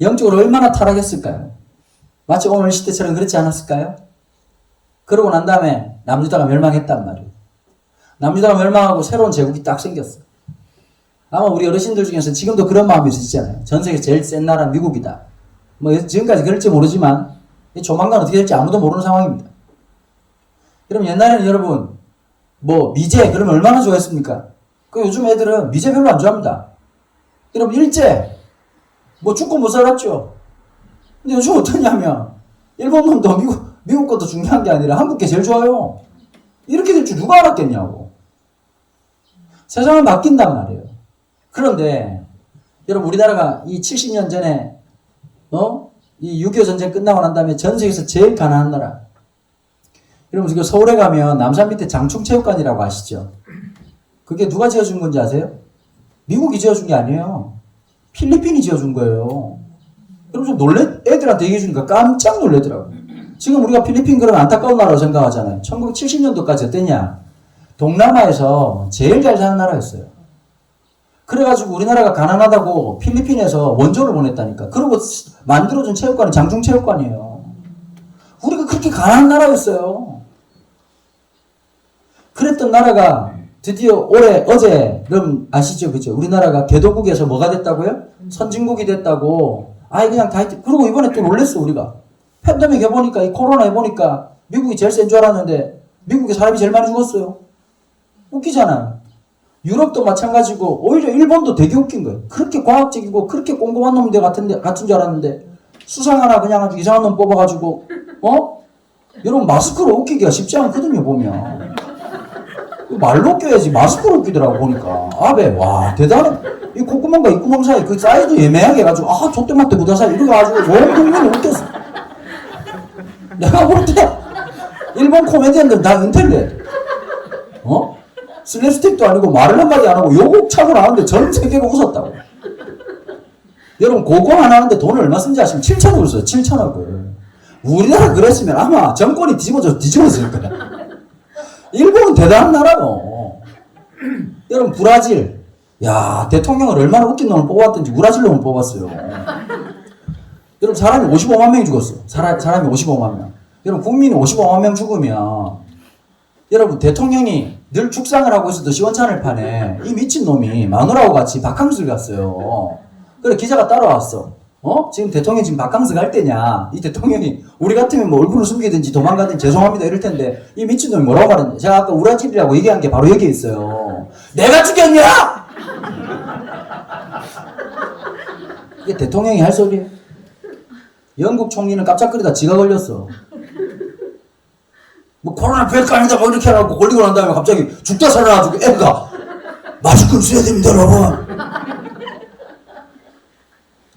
영적으로 얼마나 타락했을까요? 마치 오늘 시대처럼 그렇지 않았을까요? 그러고 난 다음에 남유다가 멸망했단 말이에요. 남유다가 멸망하고 새로운 제국이 딱 생겼어. 아마 우리 어르신들 중에서 지금도 그런 마음이 있으시잖아요. 전 세계에서 제일 센 나라는 미국이다. 뭐 지금까지 그럴지 모르지만 조만간 어떻게 될지 아무도 모르는 상황입니다. 그럼 옛날에는 여러분 미제 그러면 얼마나 좋아했습니까? 요즘 애들은 미제 별로 안 좋아합니다. 여러분 일제 죽고 못 살았죠. 근데 요즘 어떠냐면 일본 놈도 미국 것도 중요한 게 아니라 한국 게 제일 좋아요. 이렇게 될 줄 누가 알았겠냐고. 세상은 바뀐단 말이에요. 그런데 여러분 우리나라가 이 70년 전에 이 6.25 전쟁 끝나고 난 다음에 전 세계에서 제일 가난한 나라. 여러분 지금 서울에 가면 남산 밑에 장충체육관이라고 아시죠? 그게 누가 지어준 건지 아세요? 미국이 지어준 게 아니에요. 필리핀이 지어준 거예요. 여러분 좀 애들한테 얘기해 주니까 깜짝 놀래더라고요. 지금 우리가 필리핀 그러면 안타까운 나라로 생각하잖아요. 1970년도까지 어땠냐? 동남아에서 제일 잘 사는 나라였어요. 그래가지고 우리나라가 가난하다고 필리핀에서 원조를 보냈다니까. 그러고 만들어준 체육관이 장충체육관이에요. 우리가 그렇게 가난한 나라였어요. 그랬던 나라가 드디어 어제 여러분 아시죠? 그죠? 우리나라가 개도국에서 뭐가 됐다고요? 선진국이 됐다고. 그냥 다 했지. 그리고 이번에 또 놀랬어 우리가. 팬데믹 해보니까 이 코로나 해보니까 미국이 제일 센 줄 알았는데 미국에 사람이 제일 많이 죽었어요. 웃기잖아요. 유럽도 마찬가지고 오히려 일본도 되게 웃긴 거예요. 그렇게 과학적이고 그렇게 꼼꼼한 놈들 같은 줄 알았는데 수상 하나 그냥 아주 이상한 놈 뽑아가지고 여러분 마스크로 웃기기가 쉽지 않거든요 보면. 말로 웃겨야지 마스크로 웃기더라고 보니까. 와 대단해. 이 콧구멍과 입구멍 사이 그 사이드 애매하게 해가지고 좆대맞대 부다 사이 이렇게 가지고 온 국민이 웃겼어. 내가 볼 때 일본 코미디언들 다 은퇴래. 슬랩스틱도 아니고 말을 한마디 안 하고 요곡차고 나왔는데 전 세계가 웃었다고. 여러분 고공 안 하는데 돈을 얼마 쓴지 아시면 7천억을 써요. 7천억을. 우리나라 그랬으면 아마 정권이 뒤집어졌을 거야. 일본은 대단한 나라요. 여러분 브라질, 야 대통령을 얼마나 웃긴 놈을 뽑았든지 브라질 놈을 뽑았어요. 여러분 사람이 55만 명이 죽었어. 사람이 55만 명. 여러분 국민이 55만 명 죽으면 여러분 대통령이 늘 죽상을 하고 있어도 시원찮을 판에 이 미친놈이 마누라하고 같이 바캉스를 갔어요. 그래 기자가 따라왔어. 지금 대통령이 지금 바캉스 갈 때냐? 이 대통령이 우리 같으면 뭐 얼굴을 숨기든지 도망가든지 죄송합니다 이럴 텐데 이 미친놈이 뭐라고 말했냐? 제가 아까 우라집이라고 얘기한 게 바로 여기에 있어요. 내가 죽였냐? 이게 대통령이 할 소리예요. 영국 총리는 깜짝거리다 지가 걸렸어. 뭐 코로나 벨가 아니다 뭐 이렇게 해갖고 걸리고 난 다음에 갑자기 죽다 살아나가지고 애가 마스크를 써야 됩니다 여러분.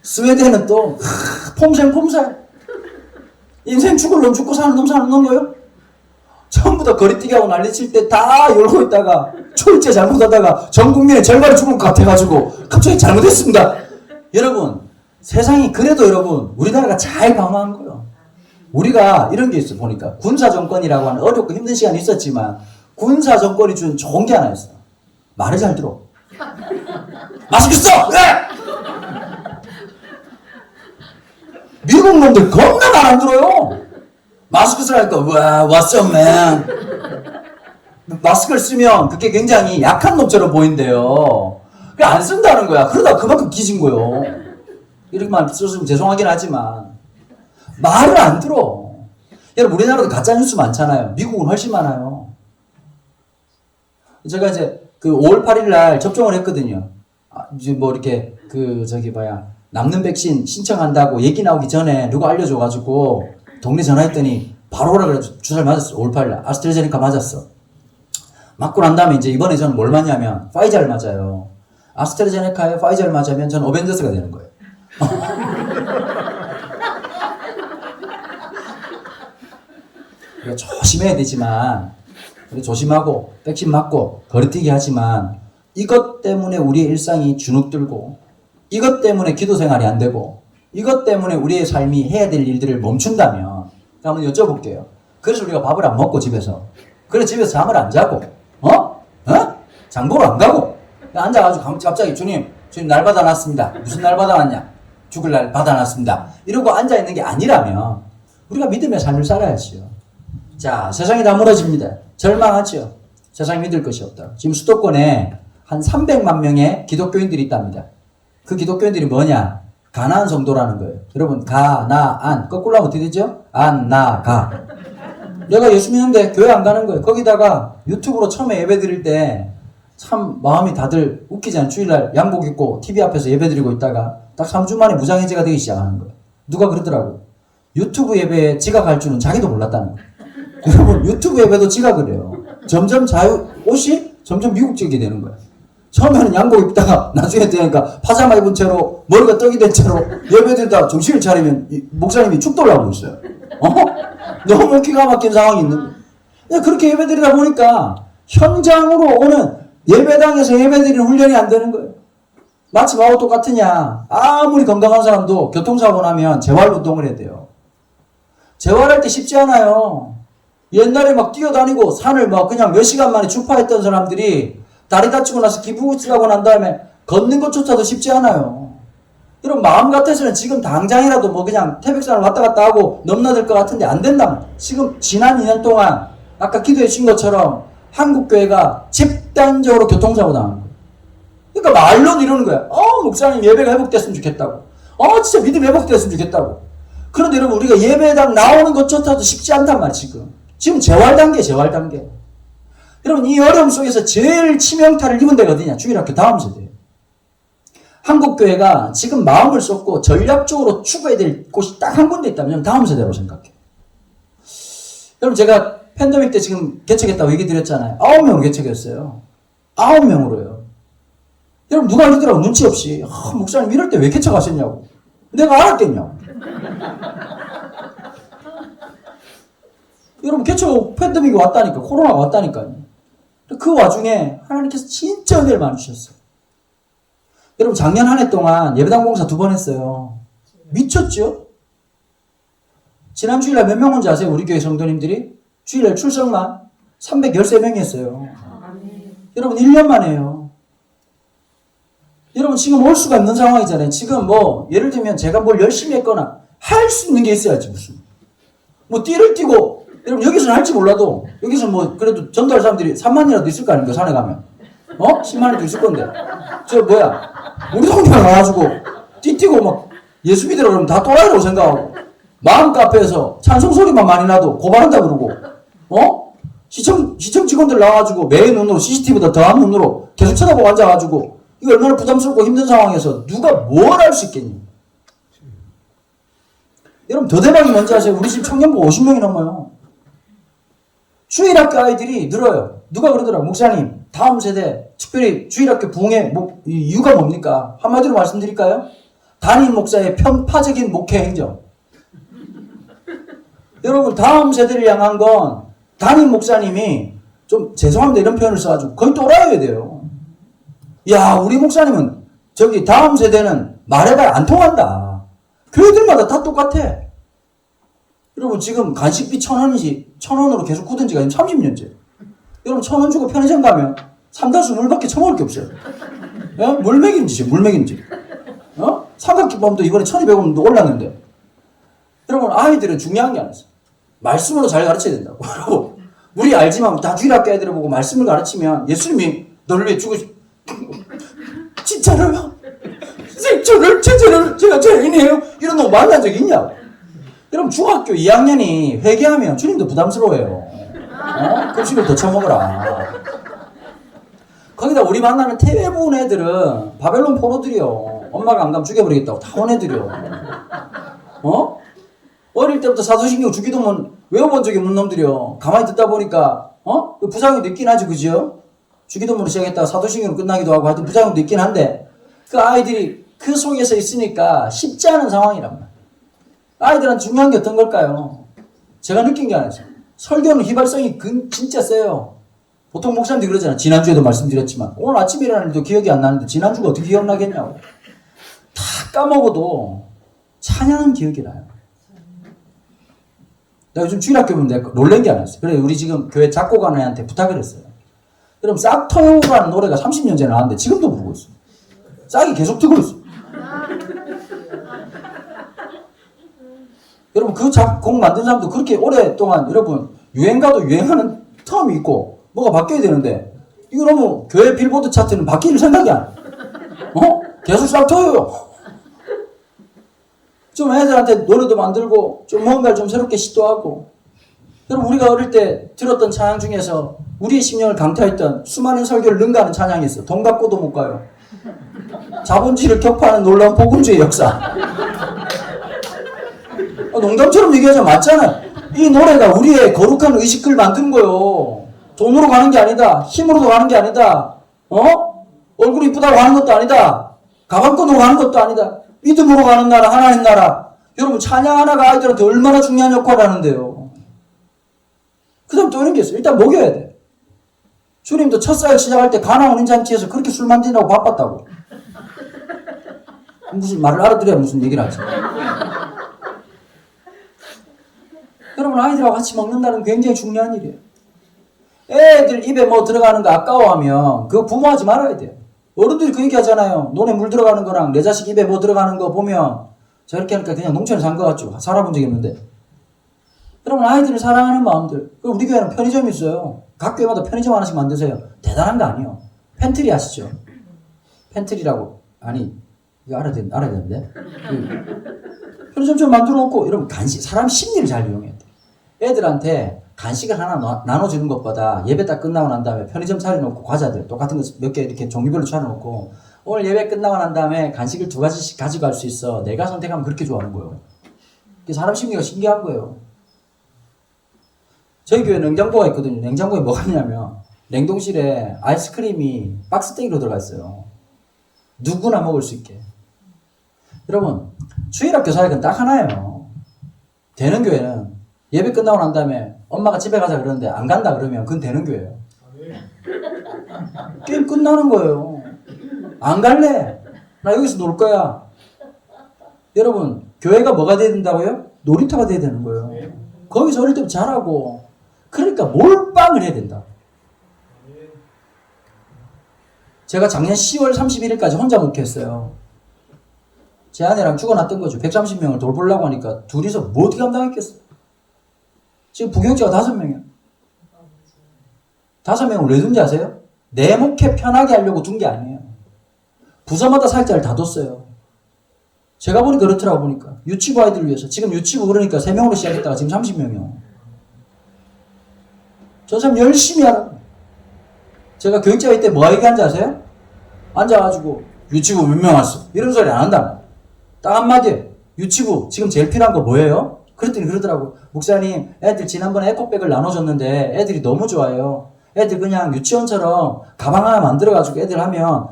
스웨덴은 또 폼생 인생 죽을 놈 죽고 사는 놈 사는 놈 전부 다 거리뛰기하고 난리칠 때 다 열고 있다가 초일제 잘못하다가 전 국민의 절반이 죽을 것 같아가지고 갑자기 잘못했습니다. 여러분 세상이 그래도 여러분 우리나라가 잘 방어한 거예요. 우리가 이런 게 있어 보니까 군사정권이라고 하는 어렵고 힘든 시간이 있었지만 군사정권이 준 좋은 게 하나 있어. 말을 잘 들어. 마스크 써! 왜? 미국 놈들 겁나 말 안 들어요. 마스크 쓰라니까 와 what's up man. 마스크를 쓰면 그게 굉장히 약한 놈처럼 보인대요. 그래 안 쓴다는 거야. 그러다 그만큼 기진 거요. 이렇게만 썼으면 죄송하긴 하지만 말을 안 들어. 여러분 우리나라도 가짜뉴스 많잖아요. 미국은 훨씬 많아요. 제가 이제 그 5월 8일 날 접종을 했거든요. 이제 뭐 이렇게 남는 백신 신청한다고 얘기 나오기 전에 누가 알려줘가지고 동네 전화했더니 바로 오라 그래서 주사를 맞았어. 5월 8일 날 아스트라제네카 맞았어. 맞고 난 다음에 이제 이번에 저는 뭘 맞냐면 파이자를 맞아요. 아스트라제네카에 파이자를 맞으면 저는 어벤져스가 되는 거예요. 조심해야 되지만 우리 조심하고 백신 맞고 거리뛰기 하지만 이것 때문에 우리의 일상이 주눅들고 이것 때문에 기도 생활이 안 되고 이것 때문에 우리의 삶이 해야 될 일들을 멈춘다면 한번 여쭤볼게요. 그래서 우리가 밥을 안 먹고 집에서 그래 집에서 잠을 안 자고 장보러 안 가고 앉아가지고 갑자기 주님 날 받아놨습니다. 무슨 날 받아놨냐? 죽을 날 받아놨습니다. 이러고 앉아있는 게 아니라면 우리가 믿음의 삶을 살아야지요. 자, 세상이 다 무너집니다. 절망하죠. 세상이 믿을 것이 없다. 지금 수도권에 한 300만 명의 기독교인들이 있답니다. 그 기독교인들이 뭐냐? 가나안 성도라는 거예요. 여러분, 가나안. 거꾸로 하면 어떻게 되죠? 안나가. 내가 예수 믿는데 교회 안 가는 거예요. 거기다가 유튜브로 처음에 예배 드릴 때 참 마음이 다들 웃기지 않아요. 주일날 양복 입고 TV 앞에서 예배 드리고 있다가 딱 3주 만에 무장해제가 되기 시작하는 거예요. 누가 그러더라고요. 유튜브 예배에 지각할 줄은 자기도 몰랐다는 거예요. 여러분 유튜브 예배도 지각을 해요. 점점 옷이 점점 미국적이 되는 거예요. 처음에는 양복 입다가 나중에 되니까 파자마 입은 채로 머리가 떡이 된 채로 예배드리다 정신을 차리면 목사님이 축 돌아오고 있어요. 너무 기가 막힌 상황이 있는 거예요. 그렇게 예배드리다 보니까 현장으로 오는 예배당에서 예배드리는 훈련이 안 되는 거예요. 마치 뭐하고 똑같으냐. 아무리 건강한 사람도 교통사고 나면 재활운동을 해야 돼요. 재활할 때 쉽지 않아요. 옛날에 막 뛰어다니고 산을 막 그냥 몇 시간 만에 주파했던 사람들이 다리 다치고 나서 기부스하고 난 다음에 걷는 것조차도 쉽지 않아요. 여러분 마음 같아서는 지금 당장이라도 뭐 그냥 태백산을 왔다 갔다 하고 넘나들 것 같은데 안 된다. 지금 지난 2년 동안 아까 기도해 주신 것처럼 한국교회가 집단적으로 교통사고 당하는 거예요. 그러니까 말로는 이러는 거야. 목사님 예배가 회복됐으면 좋겠다고. 진짜 믿음 회복됐으면 좋겠다고. 그런데 여러분 우리가 예배당 나오는 것조차도 쉽지 않단 말이에요. 지금 재활 단계. 여러분 이 어려움 속에서 제일 치명타를 입은 데가 어디냐? 주일학교 다음 세대. 한국교회가 지금 마음을 쏟고 전략적으로 추구해야 될 곳이 딱 한 군데 있다면 다음 세대로 생각해요. 여러분 제가 팬데믹 때 지금 개척했다고 얘기 드렸잖아요. 9명 개척했어요. 9명으로요. 여러분 누가 이러더라고 눈치 없이. 목사님 이럴 때 왜 개척하셨냐고. 내가 알았겠냐고. 여러분 개척 팬데믹이 왔다니까. 코로나가 왔다니까요. 그 와중에 하나님께서 진짜 은혜를 많이 주셨어요. 여러분 작년 한 해 동안 예배당 봉사 2번 했어요. 미쳤죠? 지난 주일날 몇 명 온지 아세요? 우리 교회 성도님들이? 주일날 출석만 313명이었어요. 여러분 1년 만에요. 여러분 지금 올 수가 없는 상황이잖아요. 지금 뭐 예를 들면 제가 뭘 열심히 했거나 할 수 있는 게 있어야지 무슨. 뭐 띠를 띠고 여러분 여기서는 할지 몰라도 여기서 뭐 그래도 전도할 사람들이 3만이라도 있을 거 아닙니까? 산에 가면. 10만이도 있을 건데. 저 뭐야 우리 동네 가가지고 띠 띠고 막 예수 믿으라 그러면 다 또라이라고 생각하고 마음 카페에서 찬송 소리만 많이 나도 고발한다 그러고 시청 직원들 나와가지고 매의 눈으로 CCTV보다 더한 눈으로 계속 쳐다보고 앉아가지고 이거 얼마나 부담스럽고 힘든 상황에서 누가 뭘 할 수 있겠니? 여러분 더 대박이 뭔지 아세요? 우리 집 청년부 50명이 넘어요. 주일학교 아이들이 늘어요. 누가 그러더라. 목사님 다음 세대 특별히 주일학교 부흥의 이유가 뭡니까? 한마디로 말씀드릴까요? 담임 목사의 편파적인 목회 행정. 여러분 다음 세대를 향한 건 담임 목사님이 좀 죄송합니다 이런 표현을 써가지고 거의 또라이여야 돼요. 야 우리 목사님은 저기 다음 세대는 말해봐야 안 통한다. 교회들마다 다 똑같아. 여러분 지금 간식비 1,000원이지 1,000원으로 계속 굳은 지가 30년째. 여러분 1,000원 주고 편의점 가면 삼다수 물밖에 처먹을 게 없어요. 물 먹이는 짓이에요. 물 먹이는 짓. 삼각김밥도 이번에 1,200원도 올랐는데 여러분 아이들은 중요한 게 아니었어요. 말씀으로 잘 가르쳐야 된다고. 우리 알지만 다 주일학교 애들을 보고 말씀을 가르치면 예수님이 너를 위해 죽으시 진짜로요? 제가 죄인이에요? 이런 놈 만난 적이 있냐고. 여러분 중학교 2학년이 회개하면 주님도 부담스러워해요. 급식을 더 처먹어라. 거기다 우리 만나는 태외부 온 애들은 바벨론 포로들이요. 엄마가 안 가면 죽여버리겠다고 다 온 애들이요. 어릴 때부터 사도신경 주기도문 외워본 적이 없는 놈들이요. 가만히 듣다 보니까 그 부작용도 있긴 하지 그죠? 주기도문으로 시작했다가 사도신경으로 끝나기도 하고 하여튼 부작용도 있긴 한데 그 아이들이 그 속에서 있으니까 쉽지 않은 상황이란 말이에요. 아이들한테 중요한 게 어떤 걸까요? 제가 느낀 게 하나 있어요. 설교는 휘발성이 진짜 세요. 보통 목사님들이 그러잖아요. 지난주에도 말씀드렸지만 오늘 아침에 일어난 일도 기억이 안 나는데 지난주가 어떻게 기억나겠냐고. 다 까먹어도 찬양은 기억이 나요. 내가 요즘 주일학교 보면 내가 놀란 게 하나 있어요. 그래 우리 지금 교회 작곡하는 애한테 부탁을 했어요. 그럼 싹터요라는 노래가 30년 전에 나왔는데 지금도 부르고 있어요. 싹이 계속 뜨고 있어요. 여러분 그 곡 만든 사람도 그렇게 오랫동안 여러분 유행가도 유행하는 텀이 있고 뭐가 바뀌어야 되는데 이거 너무 교회 빌보드 차트는 바뀔 생각이 안 해요. 계속 싹터요. 좀 애들한테 노래도 만들고 좀 뭔가를 좀 새롭게 시도하고. 여러분 우리가 어릴 때 들었던 찬양 중에서 우리의 심령을 강타했던 수많은 설교를 능가하는 찬양이 있어. 돈 갖고도 못 가요. 자본주의를 격파하는 놀라운 복음주의 역사. 농담처럼 얘기하자면 맞잖아. 이 노래가 우리의 거룩한 의식을 만든 거요. 돈으로 가는 게 아니다. 힘으로도 가는 게 아니다. 얼굴 이쁘다고 가는 것도 아니다. 가방끈으로 가는 것도 아니다. 믿음으로 가는 나라, 하나님 나라. 여러분 찬양 하나가 아이들한테 얼마나 중요한 역할을 하는데요. 그 다음 또 이런 게 있어요. 일단 먹여야 돼. 주님도 첫 사역 시작할 때 가나 운인 잔치에서 그렇게 술 만드느라고 바빴다고. 무슨 말을 알아들어야 무슨 얘기를 하지. 여러분 아이들하고 같이 먹는다는 굉장히 중요한 일이에요. 애들 입에 뭐 들어가는 거 아까워하면 그거 부모하지 말아야 돼요. 어른들이 그 얘기 하잖아요. 논에 물 들어가는 거랑 내 자식 입에 뭐 들어가는 거 보면 저렇게 하니까 그냥 농촌에 산 거 같죠. 살아본 적이 없는데. 여러분 아이들을 사랑하는 마음들. 우리 교회는 편의점이 있어요. 각 교회마다 편의점 하나씩 만드세요. 대단한 거 아니에요. 팬트리 아시죠? 팬트리라고. 아니 이거 알아야 되는데. 편의점 좀 만들어 놓고 이러면 간식 사람 심리를 잘 이용해야 돼. 애들한테 간식을 하나 나눠주는 것보다 예배 딱 끝나고 난 다음에 편의점 차려놓고 과자들 똑같은 거 몇 개 이렇게 종류별로 차려놓고 오늘 예배 끝나고 난 다음에 간식을 2가지씩 가져갈 수 있어. 내가 선택하면 그렇게 좋아하는 거예요. 사람 심리가 신기한 거예요. 저희 교회 냉장고가 있거든요. 냉장고에 뭐가 있냐면 냉동실에 아이스크림이 박스땡이로 들어가 있어요. 누구나 먹을 수 있게. 여러분 주일학교 사역은 딱 하나예요. 되는 교회는 예배 끝나고 난 다음에 엄마가 집에 가자 그러는데 안 간다 그러면 그건 되는 교회예요. 게임 끝나는 거예요. 안 갈래. 나 여기서 놀 거야. 여러분 교회가 뭐가 돼야 된다고요? 놀이터가 돼야 되는 거예요. 거기서 어릴 때부터 자라고 그러니까 몰빵을 해야 된다. 제가 작년 10월 31일까지 혼자 목회했어요. 제 아내랑 죽어났던 거죠. 130명을 돌보려고 하니까 둘이서 뭐 어떻게 감당했겠어요. 지금 부경자가 5명이야. 5명을 왜 둔지 아세요? 내 목회 편하게 하려고 둔 게 아니에요. 부서마다 사역자를 다 뒀어요. 제가 보니까 그렇더라고 보니까. 유치부 아이들을 위해서. 지금 유치부 그러니까 3명으로 시작했다가 지금 30명이요. 저 사람 열심히 하라고. 제가 교육자회 때 뭐 얘기한지 아세요? 앉아가지고 유치부 몇 명 왔어. 이런 소리 안 한다. 딱 한마디에 유치부 지금 제일 필요한 거 뭐예요? 그랬더니 그러더라고. 목사님 애들 지난번에 에코백을 나눠줬는데 애들이 너무 좋아해요. 애들 그냥 유치원처럼 가방 하나 만들어가지고 애들 하면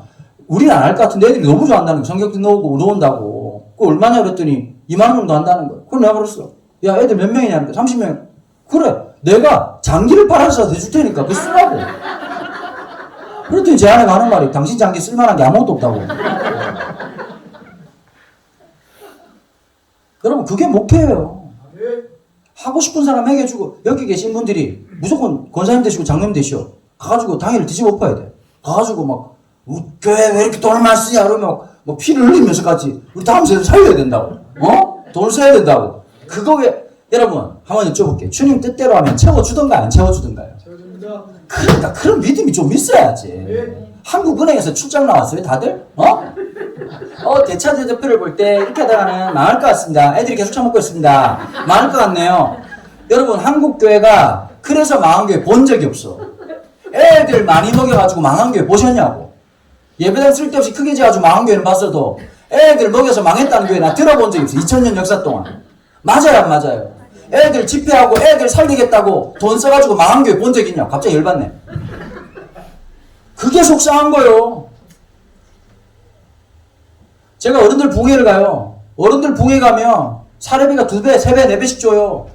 우리는 안 할 것 같은데 애들이 너무 좋아한다는 거. 성경도 넣고 넣어온다고. 그거 얼마냐 그랬더니 2만 원 정도 한다는 거야. 그럼 내가 그랬어. 야 애들 몇 명이냐니까 30명. 그래 내가 장기를 팔아서 대줄 테니까 그거 쓰라고. 그랬더니 제 아내가 하는 말이 당신 장기 쓸만한 게 아무것도 없다고. 여러분 그게 목회예요. 하고 싶은 사람 해주고 여기 계신 분들이 무조건 권사님 되시고 장로님 되시오. 가가지고 당일을 뒤집어 엎어야 돼. 가가지고 막 교회 왜 이렇게 돈을 많이 쓰냐 그러면 뭐 피를 흘리면서까지 우리 다음 세대 살려야 된다고. 돈을 써야 된다고. 그거 왜 여러분 한번 여쭤볼게요. 주님 뜻대로 하면 채워주던가 안 채워주던가요? 채워줍니다. 그러니까 그런 믿음이 좀 있어야지. 한국은행에서 출장 나왔어요 다들? 대차제 대표를 볼 때 이렇게 하다가는 망할 것 같습니다. 애들이 계속 처먹고 있습니다. 망할 것 같네요. 여러분 한국교회가 그래서 망한 교회 본 적이 없어. 애들 많이 먹여가지고 망한 교회 보셨냐고. 예배당 쓸데없이 크게 지어가지고 망한 교회는 봤어도 애들 먹여서 망했다는 교회 나 들어본 적이 없어. 2000년 역사 동안. 맞아요 안 맞아요? 애들 집회하고 애들 살리겠다고 돈 써가지고 망한 교회 본 적 있냐? 갑자기 열받네. 그게 속상한 거예요. 제가 어른들 붕회를 가요. 어른들 붕회 가면 사례비가 2배, 3배, 4배씩 줘요.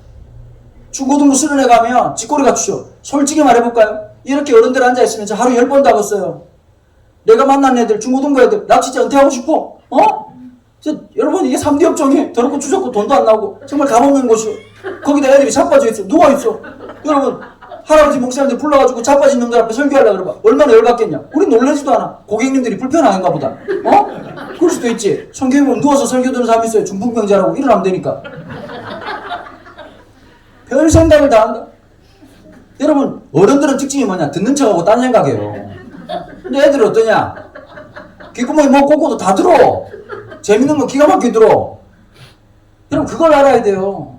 중고등부 수련회 가면 쥐꼬리가 주죠. 솔직히 말해볼까요? 이렇게 어른들 앉아있으면 저 하루 10번 다갔어요. 내가 만난 애들, 중고등부 애들, 나 진짜 은퇴하고 싶어. 여러분 이게 3D 업종이 더럽고 추잡고 돈도 안 나오고 정말 값없는 곳이요. 거기다 애들이 자빠져 있어. 누워있어. 여러분 할아버지 목사님들 불러가지고 자빠진 놈들 앞에 설교하려고 그러봐. 얼마나 열받겠냐. 우린 놀라지도 않아. 고객님들이 불편한가 보다. 그럴 수도 있지. 성경에 보면 누워서 설교 듣는 사람이 있어요. 중풍병자라고 일어나면 되니까. 별 생각을 다 한다. 여러분 어른들은 특징이 뭐냐. 듣는 척하고 딴 생각해요. 근데 애들은 어떠냐. 귓구멍이 뭐 꼬꼬도 다 들어. 재밌는 거 기가 막히게 들어. 여러분 그걸 알아야 돼요.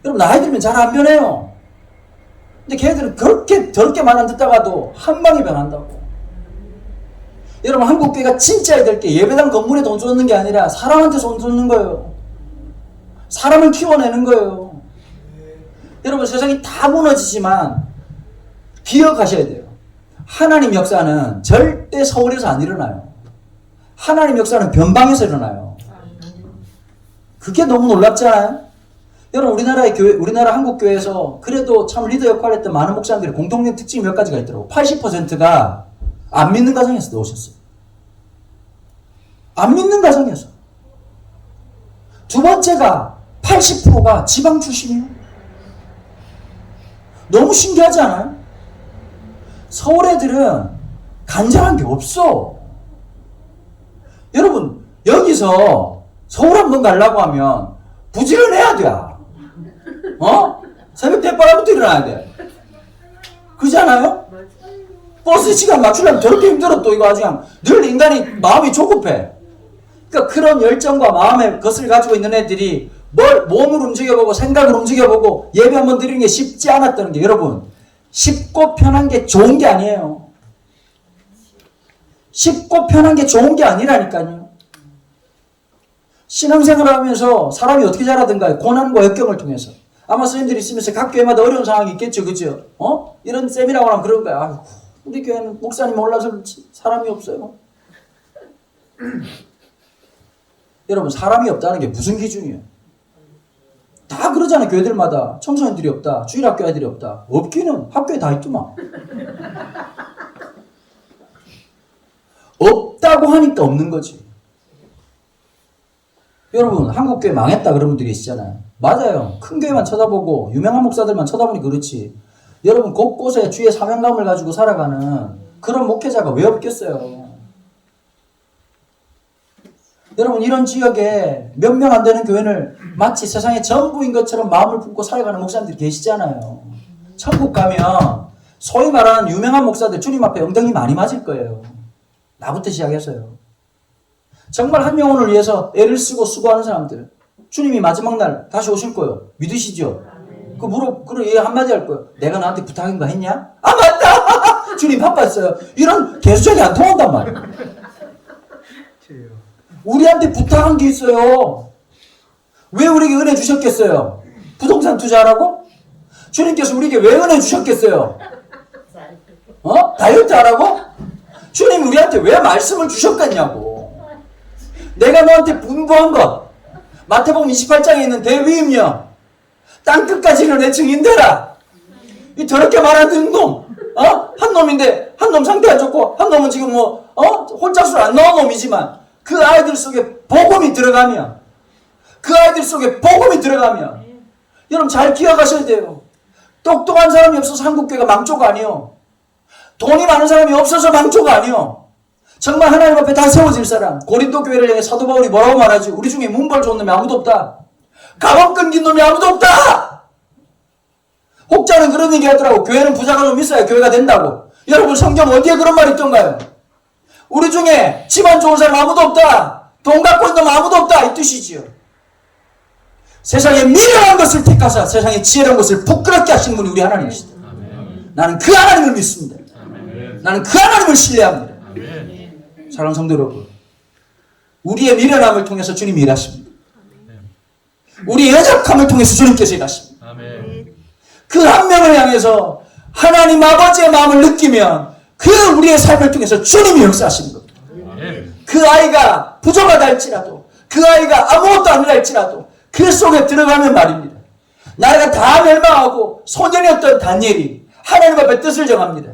여러분 나이 들면 잘 안 변해요. 근데 걔들은 그렇게 더럽게 말 안 듣다가도 한 방에 변한다고. 여러분 한국교회가 진짜 해야 될 게 예배당 건물에 돈 쏟는 게 아니라 사람한테 돈 쏟는 거예요. 사람을 키워내는 거예요. 여러분 세상이 다 무너지지만 기억하셔야 돼요. 하나님 역사는 절대 서울에서 안 일어나요. 하나님 역사는 변방에서 일어나요. 그게 너무 놀랍잖아요. 여러분 우리나라의 교회, 우리나라 한국교회에서 그래도 참 리더 역할을 했던 많은 목사님들의 공통된 특징이 몇 가지가 있더라고요. 80%가 안 믿는 가정에서 나오셨어요. 안 믿는 가정에서. 두 번째가 80%가 지방 출신이에요. 너무 신기하지 않아요? 서울 애들은 간절한 게 없어. 여러분 여기서 서울 한번 가려고 하면 부지런해야 돼. 새벽 대바람부터 일어나야 돼. 그렇지 않아요? 버스 시간 맞추려면 저렇게 힘들어. 또 이거 아주 그냥 늘 인간이 마음이 조급해. 그러니까 그런 열정과 마음의 것을 가지고 있는 애들이 뭘 몸을 움직여보고 생각을 움직여보고 예배 한번 드리는 게 쉽지 않았다는 게 여러분 쉽고 편한 게 좋은 게 아니에요. 쉽고 편한 게 좋은 게 아니라니까요. 신앙생활을 하면서 사람이 어떻게 자라든가 고난과 역경을 통해서 아마 선생님들이 있으면서 각 교회마다 어려운 상황이 있겠죠. 그죠? 이런 세미나고 하면 그런 거야. 아이고, 우리 교회는 목사님 몰라서 그렇지 사람이 없어요. 여러분 사람이 없다는 게 무슨 기준이에요? 다 그러잖아요. 교회들마다 청소년들이 없다. 주일학교 애들이 없다. 없기는 학교에 다 있더만. 없다고 하니까 없는 거지. 여러분 한국교회 망했다 그런 분들이 계시잖아요. 맞아요. 큰 교회만 쳐다보고 유명한 목사들만 쳐다보니 그렇지. 여러분 곳곳에 주의 사명감을 가지고 살아가는 그런 목회자가 왜 없겠어요. 여러분 이런 지역에 몇 명 안 되는 교회를 마치 세상의 전부인 것처럼 마음을 품고 살아가는 목사님들이 계시잖아요. 천국 가면 소위 말하는 유명한 목사들 주님 앞에 엉덩이 많이 맞을 거예요. 나부터 시작해서요. 정말 한 영혼을 위해서 애를 쓰고 수고하는 사람들 주님이 마지막 날 다시 오실 거예요. 믿으시죠? 그럼 얘 한마디 할 거예요. 내가 너한테 부탁한 거 했냐? 아 맞다! 주님 바빴어요. 이런 개수작이 안 통한단 말이에요. 우리한테 부탁한 게 있어요. 왜 우리에게 은혜 주셨겠어요? 부동산 투자하라고? 주님께서 우리에게 왜 은혜 주셨겠어요? 다이어트 하라고? 주님 우리한테 왜 말씀을 주셨겠냐고. 내가 너한테 분부한 것 마태복음 28장에 있는 대위임령 땅끝까지 이르러 내 증인되라. 이 더럽게 말하는 놈 한 놈인데 한 놈 상태 안 좋고 한 놈은 지금 홀짝술 안 넣은 놈이지만 그 아이들 속에 복음이 들어가면 여러분 잘 기억하셔야 돼요. 똑똑한 사람이 없어서 한국교회가 망조가 아니요. 돈이 많은 사람이 없어서 망조가 아니요. 정말 하나님 앞에 다 세워질 사람. 고린도 교회를 향해 사도 바울이 뭐라고 말하지? 우리 중에 문벌 좋은 놈이 아무도 없다. 가방 끊긴 놈이 아무도 없다. 혹자는 그런 얘기 하더라고. 교회는 부자가 좀 있어야 교회가 된다고. 여러분 성경 어디에 그런 말이 있던가요? 우리 중에 집안 좋은 사람 아무도 없다. 돈 갖고 있는 놈 아무도 없다. 이 뜻이지요. 세상에 미련한 것을 택하사 세상에 지혜로운 것을 부끄럽게 하시는 분이 우리 하나님이시다. 나는 그 하나님을 믿습니다. 나는 그 하나님을 신뢰합니다. 사랑하는 성도 여러분, 우리의 미련함을 통해서 주님이 일하십니다. 우리의 연약함을 통해서 주님께서 일하십니다. 그 한 명을 향해서 하나님 아버지의 마음을 느끼면 그 우리의 삶을 통해서 주님이 역사하시는 겁니다. 그 아이가 부족하다 할지라도 그 아이가 아무것도 아니라 할지라도 그 속에 들어가면 말입니다. 나라가 다 멸망하고 소년이었던 다니엘이 하나님 앞에 뜻을 정합니다.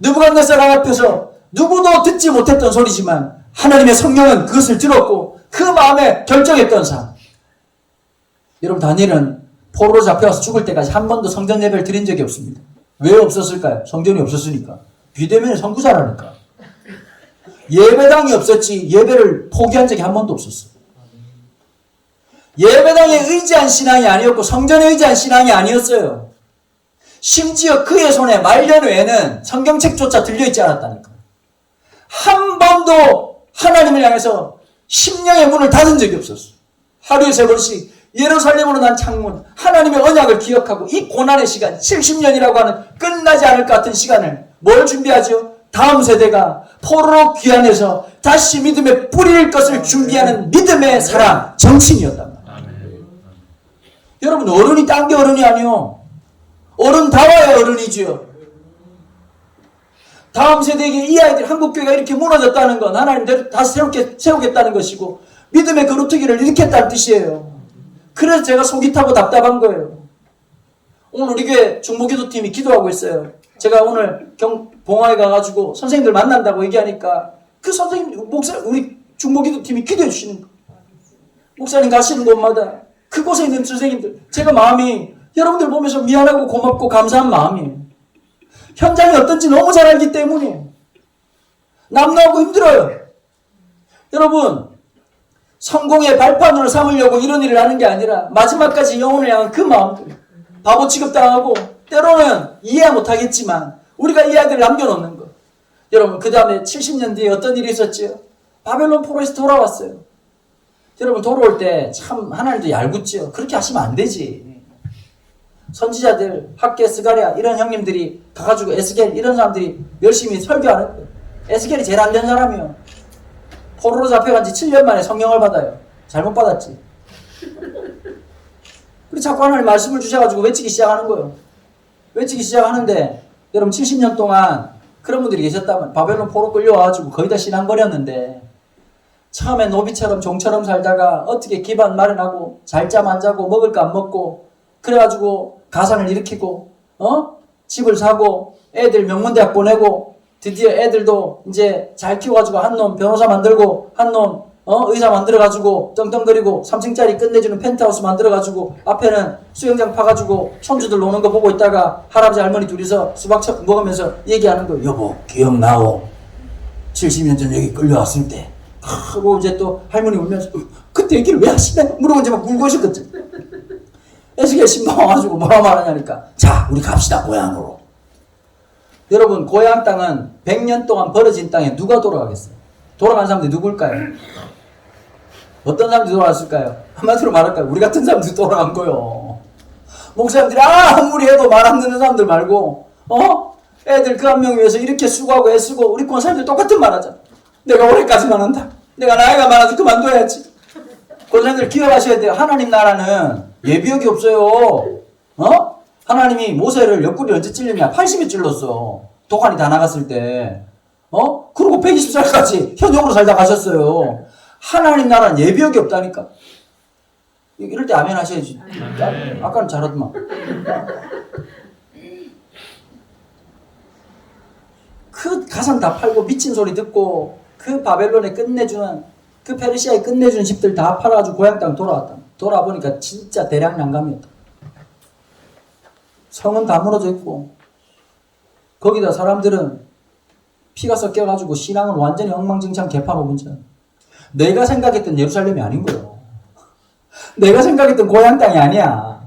느부갓네살 앞에서 누구도 듣지 못했던 소리지만 하나님의 성령은 그것을 들었고 그 마음에 결정했던 삶. 여러분 다니엘은 포로로 잡혀와서 죽을 때까지 한 번도 성전 예배를 드린 적이 없습니다. 왜 없었을까요? 성전이 없었으니까. 비대면에 선구자라니까. 예배당이 없었지 예배를 포기한 적이 한 번도 없었어요. 예배당에 의지한 신앙이 아니었고 성전에 의지한 신앙이 아니었어요. 심지어 그의 손에 말년 외에는 성경책조차 들려있지 않았다니까. 한 번도 하나님을 향해서 심령의 문을 닫은 적이 없었어요. 하루에 3번씩 예루살렘으로 난 창문, 하나님의 언약을 기억하고 이 고난의 시간, 70년이라고 하는 끝나지 않을 것 같은 시간을 뭘 준비하죠? 다음 세대가 포로로 귀환해서 다시 믿음의 뿌릴 것을 준비하는 믿음의 사람, 정치인이었단 말이에요. 여러분 어른이 딴 게 어른이 아니요. 어른다워야 어른이지요. 다음 세대에게 이 아이들 한국교회가 이렇게 무너졌다는 건 하나님 다시 세우겠다는 것이고 믿음의 거루트기를 일으켰다는 뜻이에요. 그래서 제가 속이 타고 답답한 거예요. 오늘 우리 교회 중보기도팀이 기도하고 있어요. 제가 오늘 봉화에 가가지고 선생님들 만난다고 얘기하니까 그 선생님, 우리 중보기도팀이 기도해 주시는 거예요. 목사님 가시는 곳마다 그곳에 있는 선생님들, 제가 마음이 여러분들 보면서 미안하고 고맙고 감사한 마음이에요. 현장이 어떤지 너무 잘 알기 때문에 남노하고 힘들어요. 여러분 성공의 발판으로 삼으려고 이런 일을 하는 게 아니라 마지막까지 영혼을 향한 그 마음들, 바보 취급당하고 때로는 이해 못하겠지만 우리가 이 아이들을 남겨놓는 것. 여러분 그 다음에 70년 뒤에 어떤 일이 있었지요? 바벨론 포로에서 돌아왔어요. 여러분 돌아올 때 참 하나님도 얄궂지요. 그렇게 하시면 안 되지. 선지자들 학계 스가랴 이런 형님들이 가가지고 에스겔 이런 사람들이 열심히 설교하는 거예요. 에스겔이 제일 안 된 사람이요. 포로로 잡혀간 지 7년 만에 성령을 받아요. 잘못 받았지. 그리고 자꾸 하나님 말씀을 주셔가지고 외치기 시작하는 거예요. 외치기 시작하는데 여러분 70년 동안 그런 분들이 계셨다면 바벨론 포로 끌려와가지고 거의 다 신앙버렸는데 처음에 노비처럼 종처럼 살다가 어떻게 기반 마련하고 잘 잠 안 자고 먹을 거 안 먹고 그래가지고 가산을 일으키고 집을 사고 애들 명문대학 보내고 드디어 애들도 이제 잘 키워가지고 한 놈 변호사 만들고 한 놈 의자 만들어가지고 떵떵거리고 3층짜리 끝내주는 펜트하우스 만들어가지고 앞에는 수영장 파가지고 손주들 노는 거 보고 있다가 할아버지 할머니 둘이서 수박 먹으면서 얘기하는 거예요. 여보 기억나오? 70년 전 여기 끌려왔을 때. 하고 이제 또 할머니 울면서 그때 얘기를 왜 하시냐? 물어본 제가 울고 있었거든. 애식에 신방 와가지고 뭐라 말하냐니까. 자 우리 갑시다 고향으로. 여러분 고향 땅은 100년 동안 벌어진 땅에 누가 돌아가겠어요? 돌아간 사람들이 누굴까요? 어떤 사람들이 돌아갔을까요? 한마디로 말할까요? 우리 같은 사람들이 돌아간 거요. 목사님들이 아무리 해도 말 안 듣는 사람들 말고 애들 그 한 명 위해서 이렇게 수고하고 애쓰고 우리 권 사람들 똑같은 말 하잖아. 내가 올해까지만 한다. 내가 나이가 많아서 그만둬야지. 권사님들 기억하셔야 돼요. 하나님 나라는 예비역이 없어요. 하나님이 모세를 옆구리 언제 찔렸냐? 80에 찔렀어. 독한이 다 나갔을 때. 그리고 120살까지 현역으로 살다 가셨어요. 하나님 나라는 예비역이 없다니까. 이럴 때 아멘 하셔야지. 아까는 잘하더만. 그 가산 다 팔고 미친 소리 듣고 그 바벨론에 끝내주는 그 페르시아에 끝내주는 집들 다 팔아가지고 고향 땅 돌아왔다. 돌아보니까 진짜 대량 난감이었다. 성은 다 무너져 있고 거기다 사람들은 피가 섞여가지고 신앙은 완전히 엉망진창 개판호 문제야. 내가 생각했던 예루살렘이 아닌 거예요. 내가 생각했던 고향 땅이 아니야.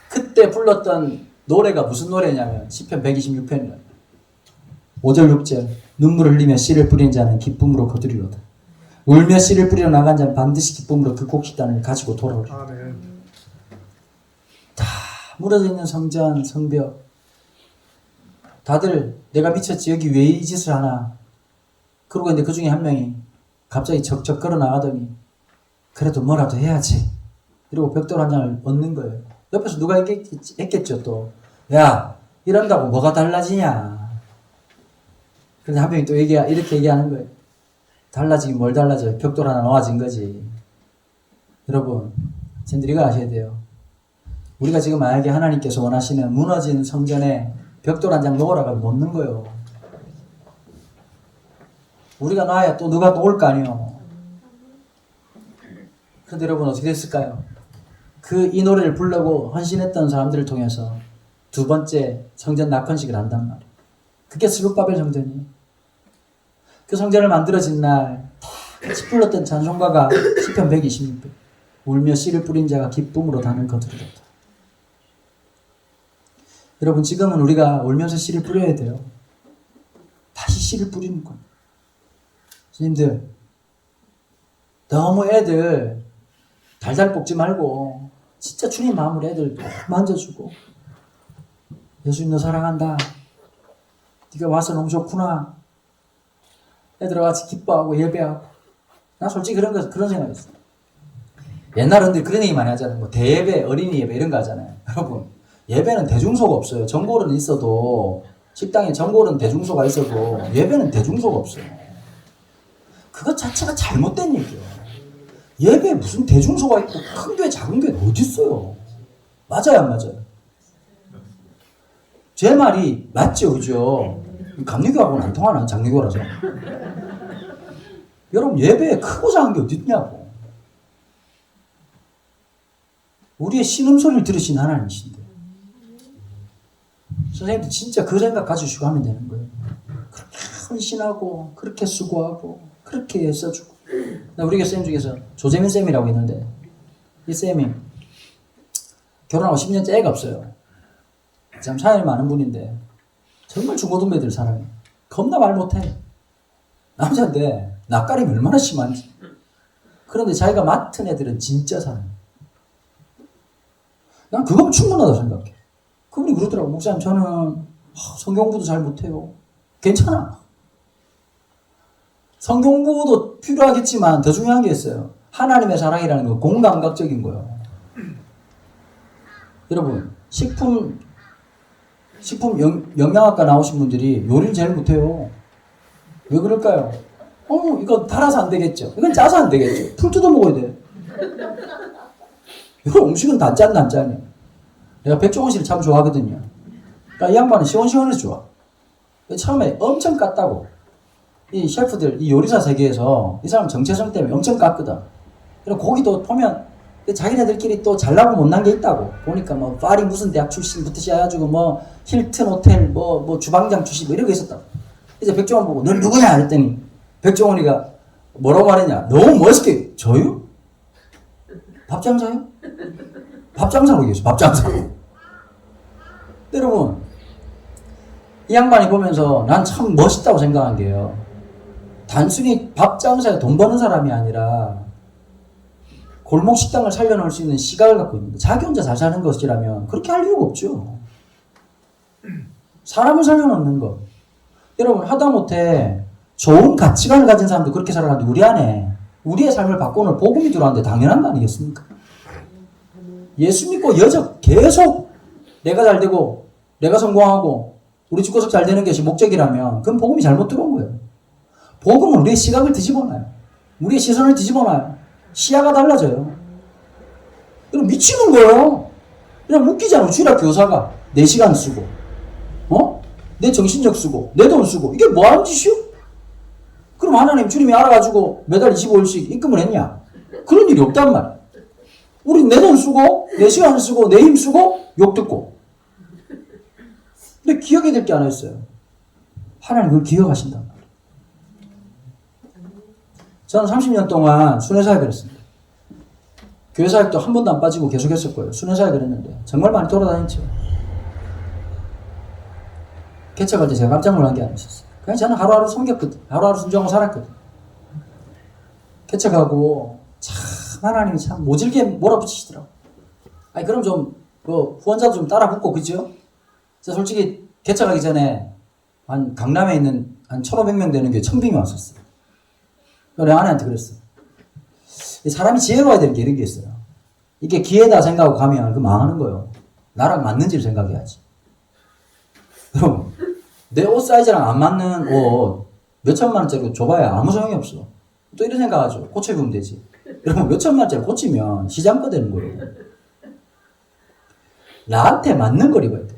그때 불렀던 노래가 무슨 노래냐면 시편 126편이라 5절 6절 눈물을 흘리며 씨를 뿌린 자는 기쁨으로 거두리로다. 울며 씨를 뿌리러 나간 자는 반드시 기쁨으로 그 곡식단을 가지고 돌아오리로다. 다 무너져 있는 성전 성벽 다들 내가 미쳤지 여기 왜 이 짓을 하나. 그러고 있는데 그 중에 한 명이 갑자기 척척 걸어 나가더니 그래도 뭐라도 해야지 이러고 벽돌 한 장을 얻는 거예요. 옆에서 누가 했겠죠 또. 야 이런다고 뭐가 달라지냐. 그런데 한 명이 또 이렇게 얘기하는 거예요. 달라지긴 뭘 달라져요. 벽돌 하나 놓아진 거지. 여러분 선생님들 이거 아셔야 돼요. 우리가 지금 만약에 하나님께서 원하시는 무너진 성전에 벽돌 한 장 놓으라고 놓는 거예요. 우리가 놔야 또 누가 또 올 거 아니에요. 그런데 여러분 어떻게 됐을까요? 이 노래를 부르고 헌신했던 사람들을 통해서 두 번째 성전 낙헌식을 한단 말이에요. 그게 스룹바벨 성전이에요. 그 성전을 만들어진 날 다 같이 불렀던 찬송가가 시편 126편 울며 씨를 뿌린 자가 기쁨으로 단을 거두리로다. 여러분 지금은 우리가 울면서 씨를 뿌려야 돼요. 다시 씨를 뿌리는 거예요. 선생님들 너무 애들 달달 볶지 말고 진짜 주님 마음으로 애들 만져주고 예수님 너 사랑한다. 네가 와서 너무 좋구나. 애들과 같이 기뻐하고 예배하고. 나 솔직히 그런 생각이 있어요. 옛날은 그런 얘기 많이 하잖아요. 뭐 대예배, 어린이 예배 이런 거 하잖아요. 여러분 예배는 대중소가 없어요. 전골은 있어도 식당에 전골은 대중소가 있어도 예배는 대중소가 없어요. 그것 자체가 잘못된 얘기예요. 예배에 무슨 대중소가 있고 큰 교회 작은 교회 어디 있어요? 맞아요 안 맞아요? 제 말이 맞죠 그죠? 감리교하고는 안 통하나요? 장리교라서. 여러분 예배에 크고 작은 게 어디 있냐고. 우리의 신음소리를 들으신 하나님이신데 선생님들 진짜 그 생각 가지시고 하면 되는 거예요. 그렇게 헌신하고 그렇게 수고하고 그렇게 애써주고. 우리 교회 쌤 중에서 조재민 쌤이라고 있는데 이 쌤이 결혼하고 10년째 애가 없어요. 참 사연이 많은 분인데 정말 중고등배들 사랑해요. 겁나 말 못해. 남자인데 낯가림이 얼마나 심한지. 그런데 자기가 맡은 애들은 진짜 사랑해. 난 그거면 충분하다고 생각해. 그분이 그러더라고. 목사님 저는 성경 공부도 잘 못해요. 괜찮아. 성경 공부도 필요하겠지만 더 중요한 게 있어요. 하나님의 사랑이라는 건 공감각적인 거예요. 여러분 식품 영양학과 나오신 분들이 요리를 제일 못해요. 왜 그럴까요? 이거 달아서 안 되겠죠. 이건 짜서 안 되겠죠. 풀 뜯어 먹어야 돼. 이거 음식은 다 짠, 안 짠이에요. 내가 백종원 씨를 참 좋아하거든요. 그러니까 이 양반은 시원시원해서 좋아. 처음에 엄청 깠다고. 이 셰프들, 이 요리사 세계에서 이 사람 정체성 때문에 엄청 깠거든. 그리고 고기도 보면 자기네들끼리 또 잘나고 못난 게 있다고. 보니까 뭐 파리 무슨 대학 출신부터 시작해가지고 뭐 힐튼 호텔 뭐 주방장 출신 뭐 이런 거 있었다고. 이제 백종원 보고 넌 누구냐 했더니 백종원이가 뭐라고 말했냐. 너무 멋있게 저요? 밥장사요? 밥장사로 얘기했어. 밥장사로. 여러분 이 양반이 보면서 난 참 멋있다고 생각한 게요. 단순히 밥장사에 돈 버는 사람이 아니라 골목 식당을 살려놓을 수 있는 시각을 갖고 있는 거예요. 자기 혼자 잘 사는 것이라면 그렇게 할 이유가 없죠. 사람을 살려놓는 것. 여러분 하다못해 좋은 가치관을 가진 사람도 그렇게 살아가는데 우리 안에 우리의 삶을 바꾸는 복음이 들어왔는데 당연한 거 아니겠습니까? 예수 믿고 여적 계속 내가 잘 되고 내가 성공하고 우리 집구석 잘 되는 것이 목적이라면 그건 복음이 잘못 들어온 거예요. 복음은 우리의 시각을 뒤집어놔요. 우리의 시선을 뒤집어놔요. 시야가 달라져요. 그럼 미치는 거예요. 그냥 웃기잖아. 주일학 교사가 4시간 쓰고 내 정신력 쓰고 내 돈 쓰고 이게 뭐 하는 짓이요? 그럼 하나님 주님이 알아가지고 매달 25일씩 입금을 했냐? 그런 일이 없단 말이야. 우리 내 돈 쓰고 내 시간 쓰고 내 힘 쓰고 욕 듣고. 근데 기억이 될 게 하나 있어요. 하나님 그걸 기억하신단 말이에요. 저는 30년 동안 순회사역을 했습니다. 교회사역도 한 번도 안 빠지고 계속 했었고요. 순회사역을 했는데 정말 많이 돌아다녔죠. 개척할 때 제가 깜짝 놀란 게 아니었어요. 그냥 저는 하루하루 섬겼거든. 하루하루 순종하고 살았거든. 개척하고 참 하나님이 참 모질게 몰아붙이시더라고. 아니 그럼 좀 후원자도 좀 따라 붙고 그죠? 저 솔직히 개척하기 전에 한 강남에 있는 한 1,500명 되는 교회 1,000명이 왔었어요. 내 아내한테 그랬어. 사람이 지혜로워야 되는 게 이런 게 있어요. 이게 기회다 생각하고 가면 그 망하는 거예요. 나랑 맞는지를 생각해야지. 여러분, 내 옷 사이즈랑 안 맞는 옷 몇천만 원짜리 줘봐야 아무 소용이 없어. 또 이런 생각하죠. 고쳐 입으면 되지. 여러분, 몇천만 원짜리 고치면 시장가 되는 거예요. 나한테 맞는 걸 입어야 돼.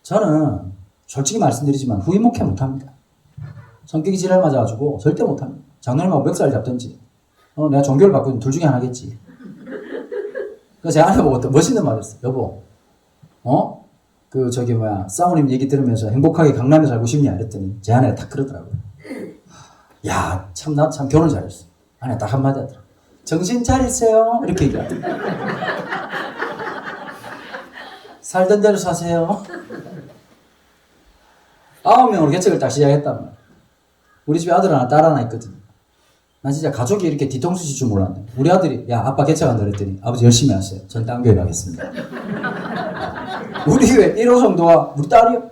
저는 솔직히 말씀드리지만 후임 목회 못합니다. 성격이 지랄 맞아가지고 절대 못합니다. 장로님하고 멱살 잡든지 내가 종교를 바꾸면 둘 중에 하나겠지. 그래서 제 아내 보고 또 멋있는 말을 했어. 여보 사모님 얘기 들으면서 행복하게 강남에 살고 싶냐 이랬더니 제 아내가 딱 그러더라고요. 야, 나 참 결혼 잘했어. 아내 딱 한마디 하더라. 정신 차리세요. 이렇게 얘기하더라. 살던 대로 사세요. 9명으로 개척을 딱 시작했단 말이야. 우리 집에 아들 하나 딸 하나 있거든. 난 진짜 가족이 이렇게 뒤통수 칠 줄 몰랐네. 우리 아들이 야 아빠 개척한다 그랬더니 아버지 열심히 하세요. 전 딴 교회 가겠습니다. 우리 교회 1호 성도가 우리 딸이요.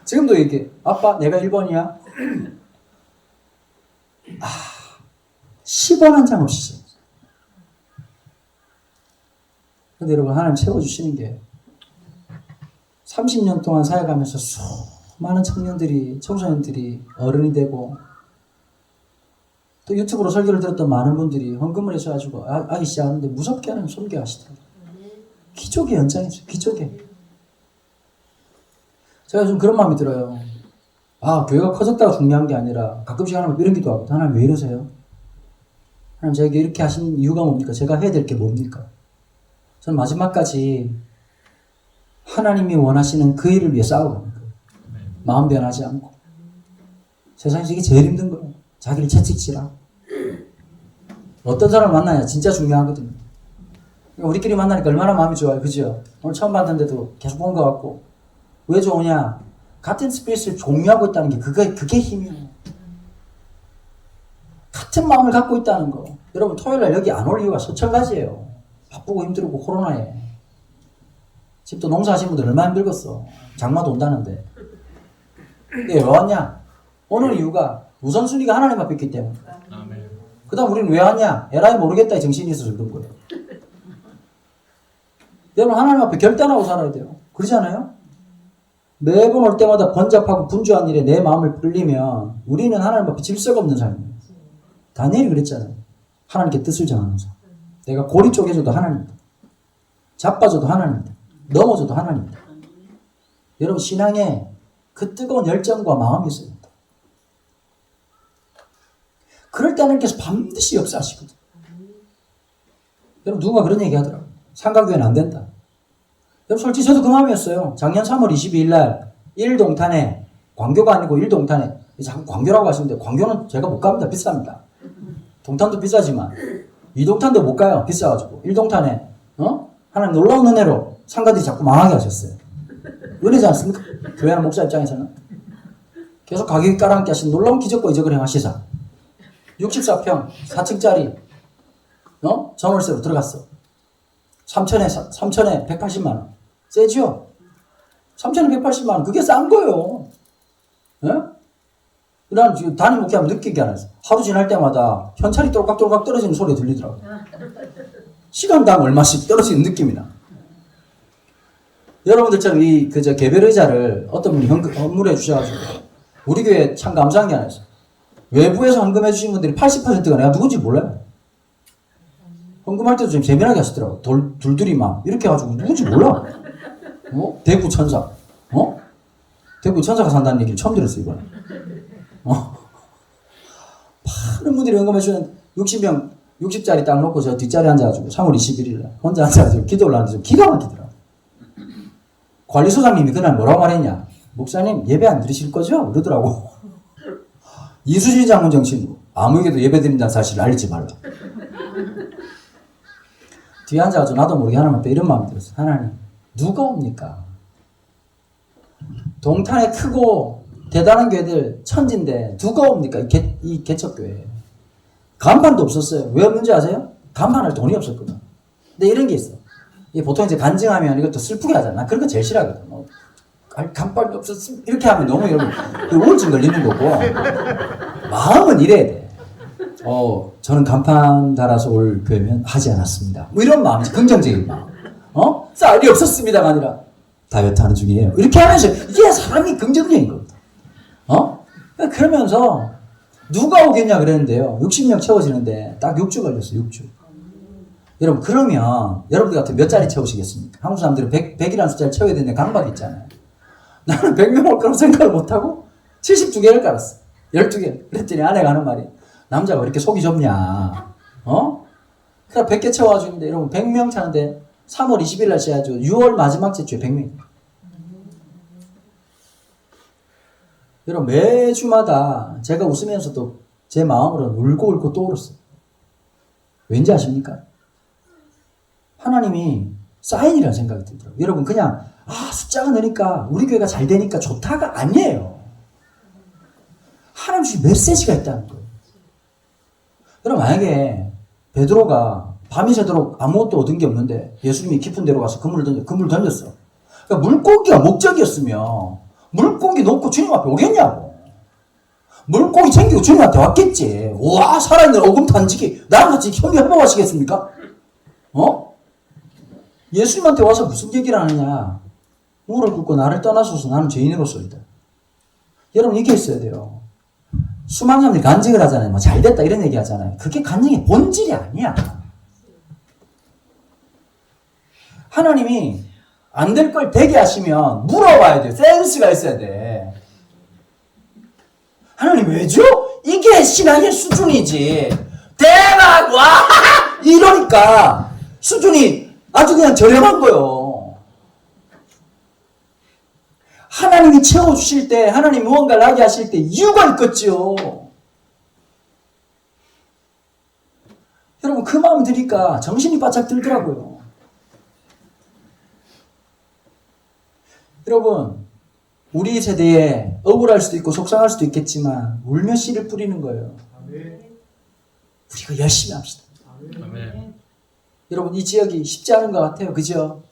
지금도 이렇게 아빠 내가 1번이야. 10원 한 장 없이 써. 근데 여러분 하나님 채워주시는 게 30년 동안 사역하면서 수많은 청년들이 청소년들이 어른이 되고 또 유튜브로 설교를 들었던 많은 분들이 헌금을 해셔가지고 아기 시작하는데 무섭게 하나님 섬겨하시더라고요. 기적의 연장이죠. 기적의. 제가 좀 그런 마음이 들어요. 교회가 커졌다가 중요한 게 아니라 가끔씩 하나님 이런 기도하고 하나님 왜 이러세요? 하나님 저에게 이렇게 하신 이유가 뭡니까? 제가 해야 될 게 뭡니까? 저는 마지막까지 하나님이 원하시는 그 일을 위해 싸우는 거예요. 마음 변하지 않고. 세상에서 이게 제일 힘든 거예요. 자기를 채찍질하고. 어떤 사람을 만나냐 진짜 중요하거든요. 우리끼리 만나니까 얼마나 마음이 좋아요. 그죠? 오늘 처음 봤는데도 계속 본 것 같고. 왜 좋으냐? 같은 스피릿을 공유하고 있다는 게 그게 힘이에요. 같은 마음을 갖고 있다는 거. 여러분 토요일날 여기 안 올 이유가 수천 가지예요. 바쁘고 힘들고 코로나에. 집도 농사하시는 분들 얼마나 힘들겠어. 장마도 온다는데. 왜 왔냐? 오는 이유가 우선순위가 하나님 앞에 있기 때문에. 그 다음 우리는 왜 왔냐? 에라이 모르겠다 이 정신이 있어서 그런 거예요. 여러분 하나님 앞에 결단하고 살아야 돼요. 그렇지 않아요? 매번 올 때마다 번잡하고 분주한 일에 내 마음을 풀리면 우리는 하나님 앞에 질서가 없는 삶이에요. 다니엘이 그랬잖아요. 하나님께 뜻을 정하는 삶. 내가 고리 쪼개져도 하나님이다. 자빠져도 하나님이다. 넘어져도 하나님이다. 여러분 신앙에 그 뜨거운 열정과 마음이 있어야 된다. 그럴 때 하나님께서 반드시 역사하시거든. 여러분 누가 그런 얘기 하더라고요. 삼각교회는 안 된다. 여러분 솔직히 저도 그 마음이었어요. 작년 3월 22일 날 1동탄에 광교가 아니고 1동탄에 자꾸 광교라고 하시는데 광교는 제가 못 갑니다. 비쌉니다. 동탄도 비싸지만 2동탄도 못 가요. 비싸가지고 1동탄에 하나님 놀라운 은혜로 상가들이 자꾸 망하게 하셨어요. 은혜지 않습니까? 교회나 목사 입장에서는 계속 가격이 깔아앉게 하신 놀라운 기적과 이적을 행하시사 64평 4층짜리 전월세로 들어갔어. 3천에 180만 원. 세지요? 3천에 180만 원. 그게 싼 거예요. 예? 난 지금 담임 목회하면 느끼게 안 했어. 하루 지날 때마다 현찰이 또각또각 떨어지는 소리가 들리더라고. 시간당 얼마씩 떨어지는 느낌이 나. 여러분들처럼 개별 의자를 어떤 분이 헌물해 주셔가지고 우리 교회 참 감사한 게 하나 있어. 외부에서 헌금해 주신 분들이 80%가 내가 누군지 몰라요. 헌금할 때도 좀 재미나게 하시더라고. 둘둘이 막 이렇게 해가지고 누군지 몰라. 대구 천사. 대구 천사가 산다는 얘기를 처음 들었어 이번에. 많은 분들이 헌금해 주는 60명 60짜리 딱 놓고 저 뒷자리에 앉아가지고 3월 21일 날 혼자 앉아가지고 기도를 하는데 기가 막히더라고. 관리소장님이 그날 뭐라고 말했냐. 목사님 예배 안 드리실 거죠? 그러더라고. 이수진 장군 정신으로 아무에게도 예배 드린다는 사실을 알리지 말라. 뒤에 앉아가지고 나도 모르게 하나님 앞에 이런 마음이 들었어. 하나님 누가 옵니까? 동탄에 크고 대단한 교회들 천진데 누가 옵니까? 이 개척교회 간판도 없었어요. 왜 없는지 아세요? 간판할 돈이 없었거든. 근데 이런 게 있어. 보통 이제 간증하면 이것도 슬프게 하잖아. 나 그런 거 제일 싫어하거든. 간판이 없었으면 이렇게 하면 너무 여러분 우울증 걸리는 거고 마음은 이래야 돼. 저는 간판 달아서 올 교회면 하지 않았습니다. 뭐 이런 마음이지. 긍정적인 마음. 쌀이 없었습니다가 아니라 다이어트 하는 중이에요. 이렇게 하면서 이게 사람이 긍정적인 겁니다. 그러면서 누가 오겠냐 그랬는데요. 60명 채워지는데 딱 6주 걸렸어요. 6주. 여러분 그러면 여러분들 같은 몇 자리 채우시겠습니까? 한국 사람들은 100이라는 숫자를 채워야 되는데 강박이 있잖아요. 나는 100명 올 거라고 생각을 못하고 72개를 깔았어. 12개. 그랬더니 아내가 하는 말이 남자가 왜 이렇게 속이 좁냐. 그래서 100개 채워가지고 여러분 100명 차는데 3월 20일 날 시작해가지고 6월 마지막 주에 100명. 여러분 매주마다 제가 웃으면서도 제 마음으로는 울고 또 울었어요. 왠지 아십니까? 하나님이 사인이라는 생각이 들더라고요. 여러분 그냥 숫자가 느니까 우리 교회가 잘 되니까 좋다가 아니에요. 하나님 주신 메시지가 있다는 거예요. 여러분 만약에 베드로가 밤이 새도록 아무것도 얻은 게 없는데 예수님이 깊은 데로 가서 그물을 던졌어. 그러니까 물고기가 목적이었으면 물고기 놓고 주님 앞에 오겠냐고. 물고기 챙기고 주님 앞에 왔겠지. 와 살아있는 어금 탄지기 나랑 같이 협력하시겠습니까? 예수님한테 와서 무슨 얘기를 하느냐. 무릎을 꿇고 나를 떠나소서 나는 죄인으로서이다. 여러분 이게 있어야 돼요. 수많은 사람들이 간증을 하잖아요. 뭐 잘됐다 이런 얘기 하잖아요. 그게 간증의 본질이 아니야. 하나님이 안 될 걸 되게 하시면 물어봐야 돼. 센스가 있어야 돼. 하나님 왜죠? 이게 신앙의 수준이지. 대박! 와! 이러니까 수준이 아주 그냥 저렴한 거요. 하나님이 채워주실 때, 하나님 무언가를 하게 하실 때 이유가 있겠죠. 여러분 그 마음 드니까 정신이 바짝 들더라고요. 여러분 우리 세대에 억울할 수도 있고 속상할 수도 있겠지만 울며 씨를 뿌리는 거예요. 우리가 열심히 합시다. 여러분 이 지역이 쉽지 않은 것 같아요. 그죠?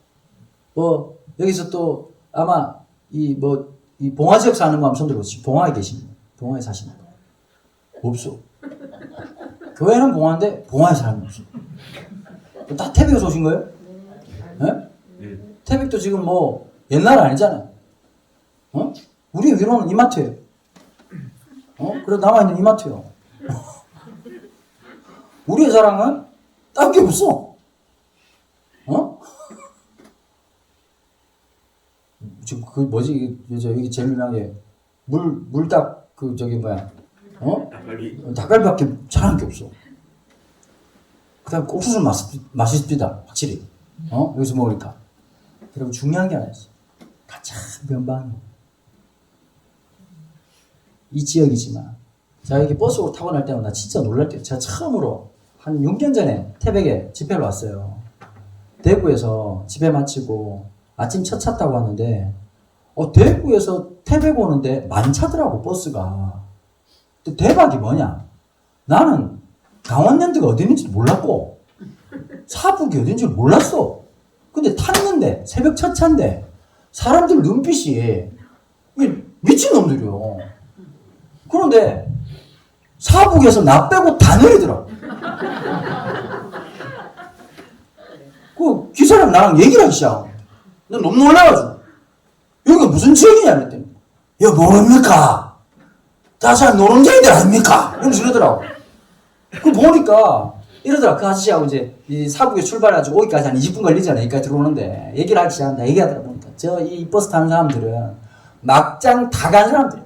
뭐 여기서 또 아마 이 봉화 지역 사는 거 한번 손 들어보시죠. 봉화에 계십니다. 봉화에 사시는 거 없어. 교회는 봉화인데 봉화에 사는 거 없어. 다 태백에서 오신 거예요? 네? 태백도 지금 뭐 옛날 아니잖아요. 우리 위로는 이마트예요. 그래 남아있는 이마트요. 우리의 자랑은 딴 게 없어. 지금 그 뭐지 여기 제일 유명한 게 물닭 그 저기 뭐야 닭갈비밖에 잘하는 게 없어. 그 다음에 옥수수 맛있습니다. 확실히. 여기서 먹으니까. 여러분, 중요한 게 하나 있어. 가장 변방이. 이 지역이지만. 제가 이렇게 버스로 타고 날 때마다 진짜 놀랄 때요. 제가 처음으로 한 6년 전에 태백에 집회를 왔어요. 대구에서 집회 마치고 아침 첫 차 타고 왔는데, 대구에서 태백 오는데 만차더라고, 버스가. 근데 대박이 뭐냐? 나는 강원랜드가 어딘지 몰랐고, 사북이 어딘지 몰랐어. 근데 탔는데, 새벽 첫 차인데, 사람들 눈빛이 미친놈들이요. 그런데, 사북에서 나 빼고 다 내리더라고. 그 기사랑 나랑 얘기를 하기 시작. 난 너무 놀라가지고. 여기가 무슨 지역이냐 그랬더니, 야, 모릅니까? 다 잘 노동자들 아닙니까? 이러면서 이러더라고. 그 보니까, 이러더라. 그 아저씨하고 이제, 이 사북에 출발해가지고 오기까지 한 20분 걸리잖아. 여기까지 들어오는데. 얘기를 하기 시작한다. 얘기하더라 보니까. 이 버스 타는 사람들은 막장 다 간 사람들이야.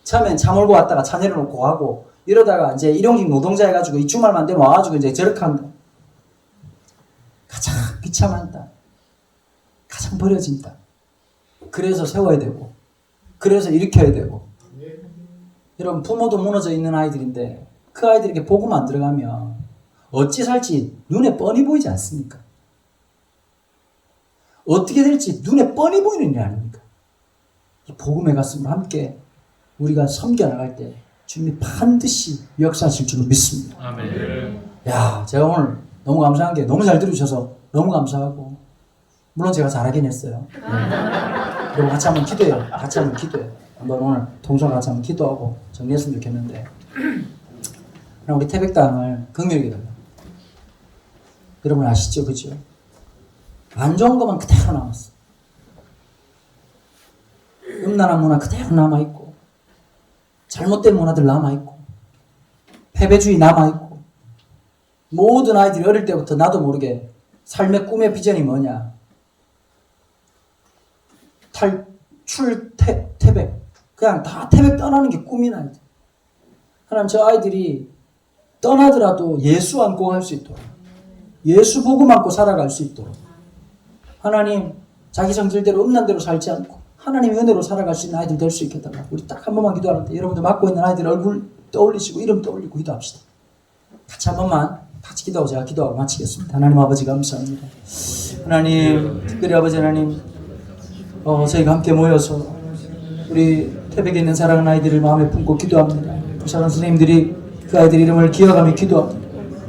처음엔 차 몰고 왔다가 차 내려놓고 가고, 이러다가 이제 일용직 노동자 해가지고 이 주말만 되면 와가지고 이제 저렇게 한다. 가장 비참한 땅. 가장 버려진 땅. 그래서 세워야 되고, 그래서 일으켜야 되고. 여러분, 부모도 무너져 있는 아이들인데, 그 아이들에게 복음 안 들어가면 어찌 살지 눈에 뻔히 보이지 않습니까? 어떻게 될지 눈에 뻔히 보이는 일 아닙니까? 이 복음의 가슴으로 함께 우리가 섬겨나갈 때 주님이 반드시 역사하실 줄 믿습니다. 아멘. 야, 제가 오늘 너무 감사한 게 너무 잘 들으셔서 너무 감사하고, 물론 제가 잘하긴 했어요. 여러분 같이 한번 기도해요. 같이 한번 기도해요. 한번 오늘 동서가 같이 한번 기도하고 정리했으면 좋겠는데, 그럼 우리 태백당을 긍휼히 달라. 여러분 아시죠? 그죠? 안 좋은 것만 그대로 남았어. 음란한 문화 그대로 남아있고, 잘못된 문화들 남아있고, 패배주의 남아있고, 모든 아이들이 어릴 때부터 나도 모르게 삶의 꿈의 비전이 뭐냐? 태백. 그냥 다 태백 떠나는 게 꿈인 아이들. 하나님, 저 아이들이 떠나더라도 예수 안고 갈 수 있도록, 예수 복음 안고 살아갈 수 있도록, 하나님, 자기 성질대로 음란대로 살지 않고 하나님의 은혜로 살아갈 수 있는 아이들 될 수 있게 해달라고. 우리 딱 한 번만 기도하는데, 여러분들 맡고 있는 아이들 얼굴 떠올리시고 이름 떠올리고 기도합시다. 같이 한 번만 같이 기도하고 제가 기도하고 마치겠습니다. 하나님 아버지 감사합니다. 하나님, 특별히 아버지 하나님, 저희가 함께 모여서 우리 태백에 있는 사랑하는 아이들을 마음에 품고 기도합니다. 사랑하는 선생님들이 그 아이들 이름을 기억하며 기도합니다.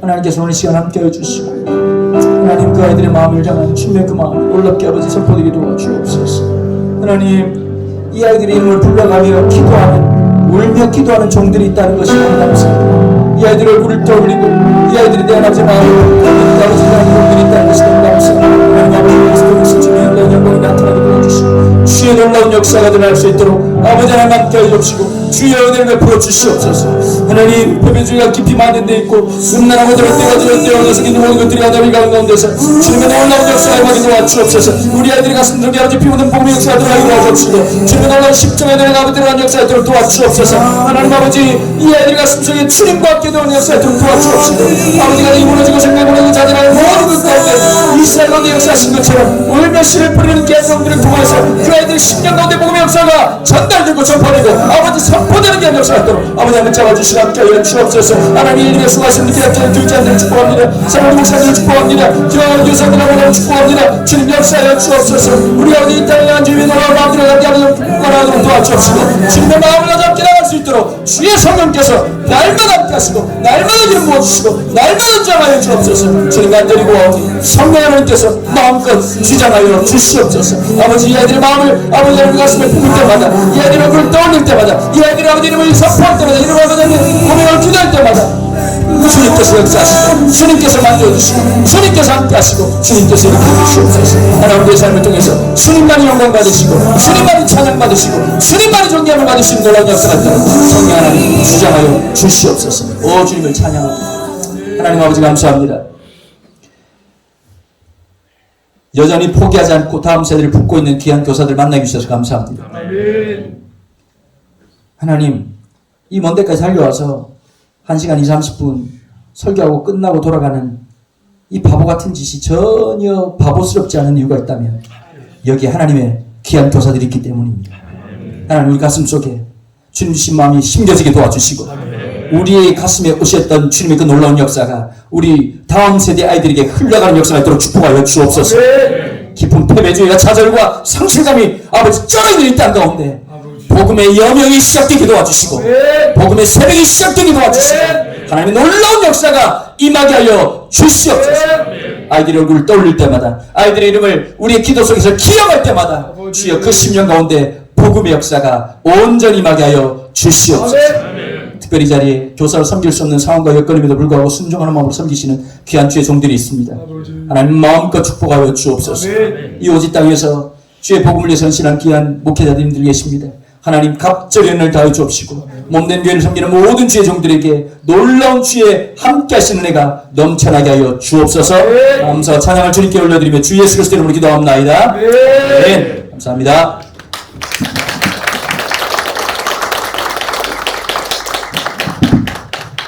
하나님께서 오늘 시간 함께 해주시고, 하나님 그 아이들의 마음을 향한 주님의 그 마음을 놀랍게 아버지 선포되게 도와주옵소서. 하나님, 이 아이들의 이름을 불러가며 기도하는, 울며 기도하는 종들이 있다는 것이 너무 감사합니다. 이 아이들 얼굴을 떠올리고 이 아이들에 대한 아버지 마음을 떠올리는 아버지 하나님 종들이 있다는 것이 너무 감사합니다. 하나님 아버지 그리스도의 주님의 놀라운 영광이 나타나게 도와주시고, 주의 놀라운 역사가 드러날 수 있도록 아버지 하나님 함께 해주시고, 주의 은혜를 베풀어 주시옵소서. 하나님, 패배주의가 깊이 만연되어 있고 음란하고 저럴 때가 저럴 때가 어디서 있는 모든 것들이 아담이 가는 가운데서 주님의 놀라운 역사가 임하게 도와주옵소서. 우리 아이들이 가슴속에 아버지 피우는 복음의 역사가 들어가게 도와주옵시고, 주님의 놀라운 십자가에 들어가게 들어간 역사가 들어 도와주옵소서. 하나님 아버지, 이 아이들이 가슴속에 주님과 함께 되는 역사가 들어 도와주옵시고, 아버지가 이 무너지고 생각 무너지고 자진하는 모든 것 가운데 이스라엘 가운데 역사하신 것처럼 울며 씨를 뿌리는 개성들을 통해서 그 아이들의 10년 가운데 복음의 역사가 전달되고 전파되고 아버지 선포되는 게 역사가 있도록 아버지 한번 잡아주시라 함께 하여 주옵소서. 하나님 일일에 수고하신 기대학자를 교육자들을 축복합니다. 사랑하는 목사들을 축복합니다. 기왕하는 교사들을 축복합니다. 주님 역사하여 주옵소서. 우리 아버지 이 땅에 한 주님의 놀라운 마음들을 갖게 하는 축복하도록 도와주옵시고, 주님의 마음을 가져 함께 나갈 수 있도록 주의 성령께서 날마다 함께 하시고 날마다 기름 부어주시고 날마다 주장하여 주옵소서. 주님 간절히 성령 하나님께서 마음껏 주장하여 주시옵소서. 아버지 이 아이들의 마음을 아버지 하나님 가슴에 품을 때마다, 이 아이들의 얼굴을 떠올릴 때마다, 이 아이들의 아버지 이름을 선포할 때마다, 이름을 아버지 고백을 기도할 때마다 주님께서 역사하시고 주님께서 만들어주시고 주님께서 함께하시고 주님께서 일으켜주시옵소서. 하나님 우리의 삶을 통해서 주님만이 영광 받으시고 주님만이 찬양 받으시고 주님만이 존귀함을 받으시는 놀라운 역사가 있도록 성령 하나님 주장하여 주시옵소서. 오 주님을 찬양합니다. 하나님 아버지 감사합니다. 여전히 포기하지 않고 다음 세대를 품고 있는 귀한 교사들 만나게 주셔서 감사합니다. 아멘. 하나님, 이 먼 데까지 달려와서 1시간 20, 30분 설교하고 끝나고 돌아가는 이 바보 같은 짓이 전혀 바보스럽지 않은 이유가 있다면 여기에 하나님의 귀한 교사들이 있기 때문입니다. 하나님 우리 가슴 속에 주님 주신 마음이 심겨지게 도와주시고 우리의 가슴에 오셨던 주님의 그 놀라운 역사가 우리 다음 세대 아이들에게 흘러가는 역사가 있도록 축복하여 주옵소서. 깊은 패배주의와 좌절과 상실감이 아버지 쩔어있는 이 땅 가운데 복음의 여명이 시작되게 도와주시고 복음의 새벽이 시작되게 도와주시고 하나님의 놀라운 역사가 임하게 하여 주시옵소서. 아이들의 얼굴을 떠올릴 때마다 아이들의 이름을 우리의 기도 속에서 기억할 때마다 주여 그 10년 가운데 복음의 역사가 온전히 임하게 하여 주시옵소서. 특별히 이 자리에 교사로 섬길 수 없는 상황과 여건임에도 불구하고 순종하는 마음으로 섬기시는 귀한 주의 종들이 있습니다. 하나님 마음껏 축복하여 주옵소서. 이 오지 땅에서 주의 복음을 위해 선신한 귀한 목회자님들 계십니다. 하나님 갑절의 은혜를 다해 주옵시고 몸된 교회를 섬기는 모든 주의 종들에게 놀라운 주의 함께 하시는 은혜가 넘쳐나게 하여 주옵소서. 감사와 찬양을 주님께 올려드리며 주 예수 그리스도 이름으로 기도합나이다. 아멘. 감사합니다.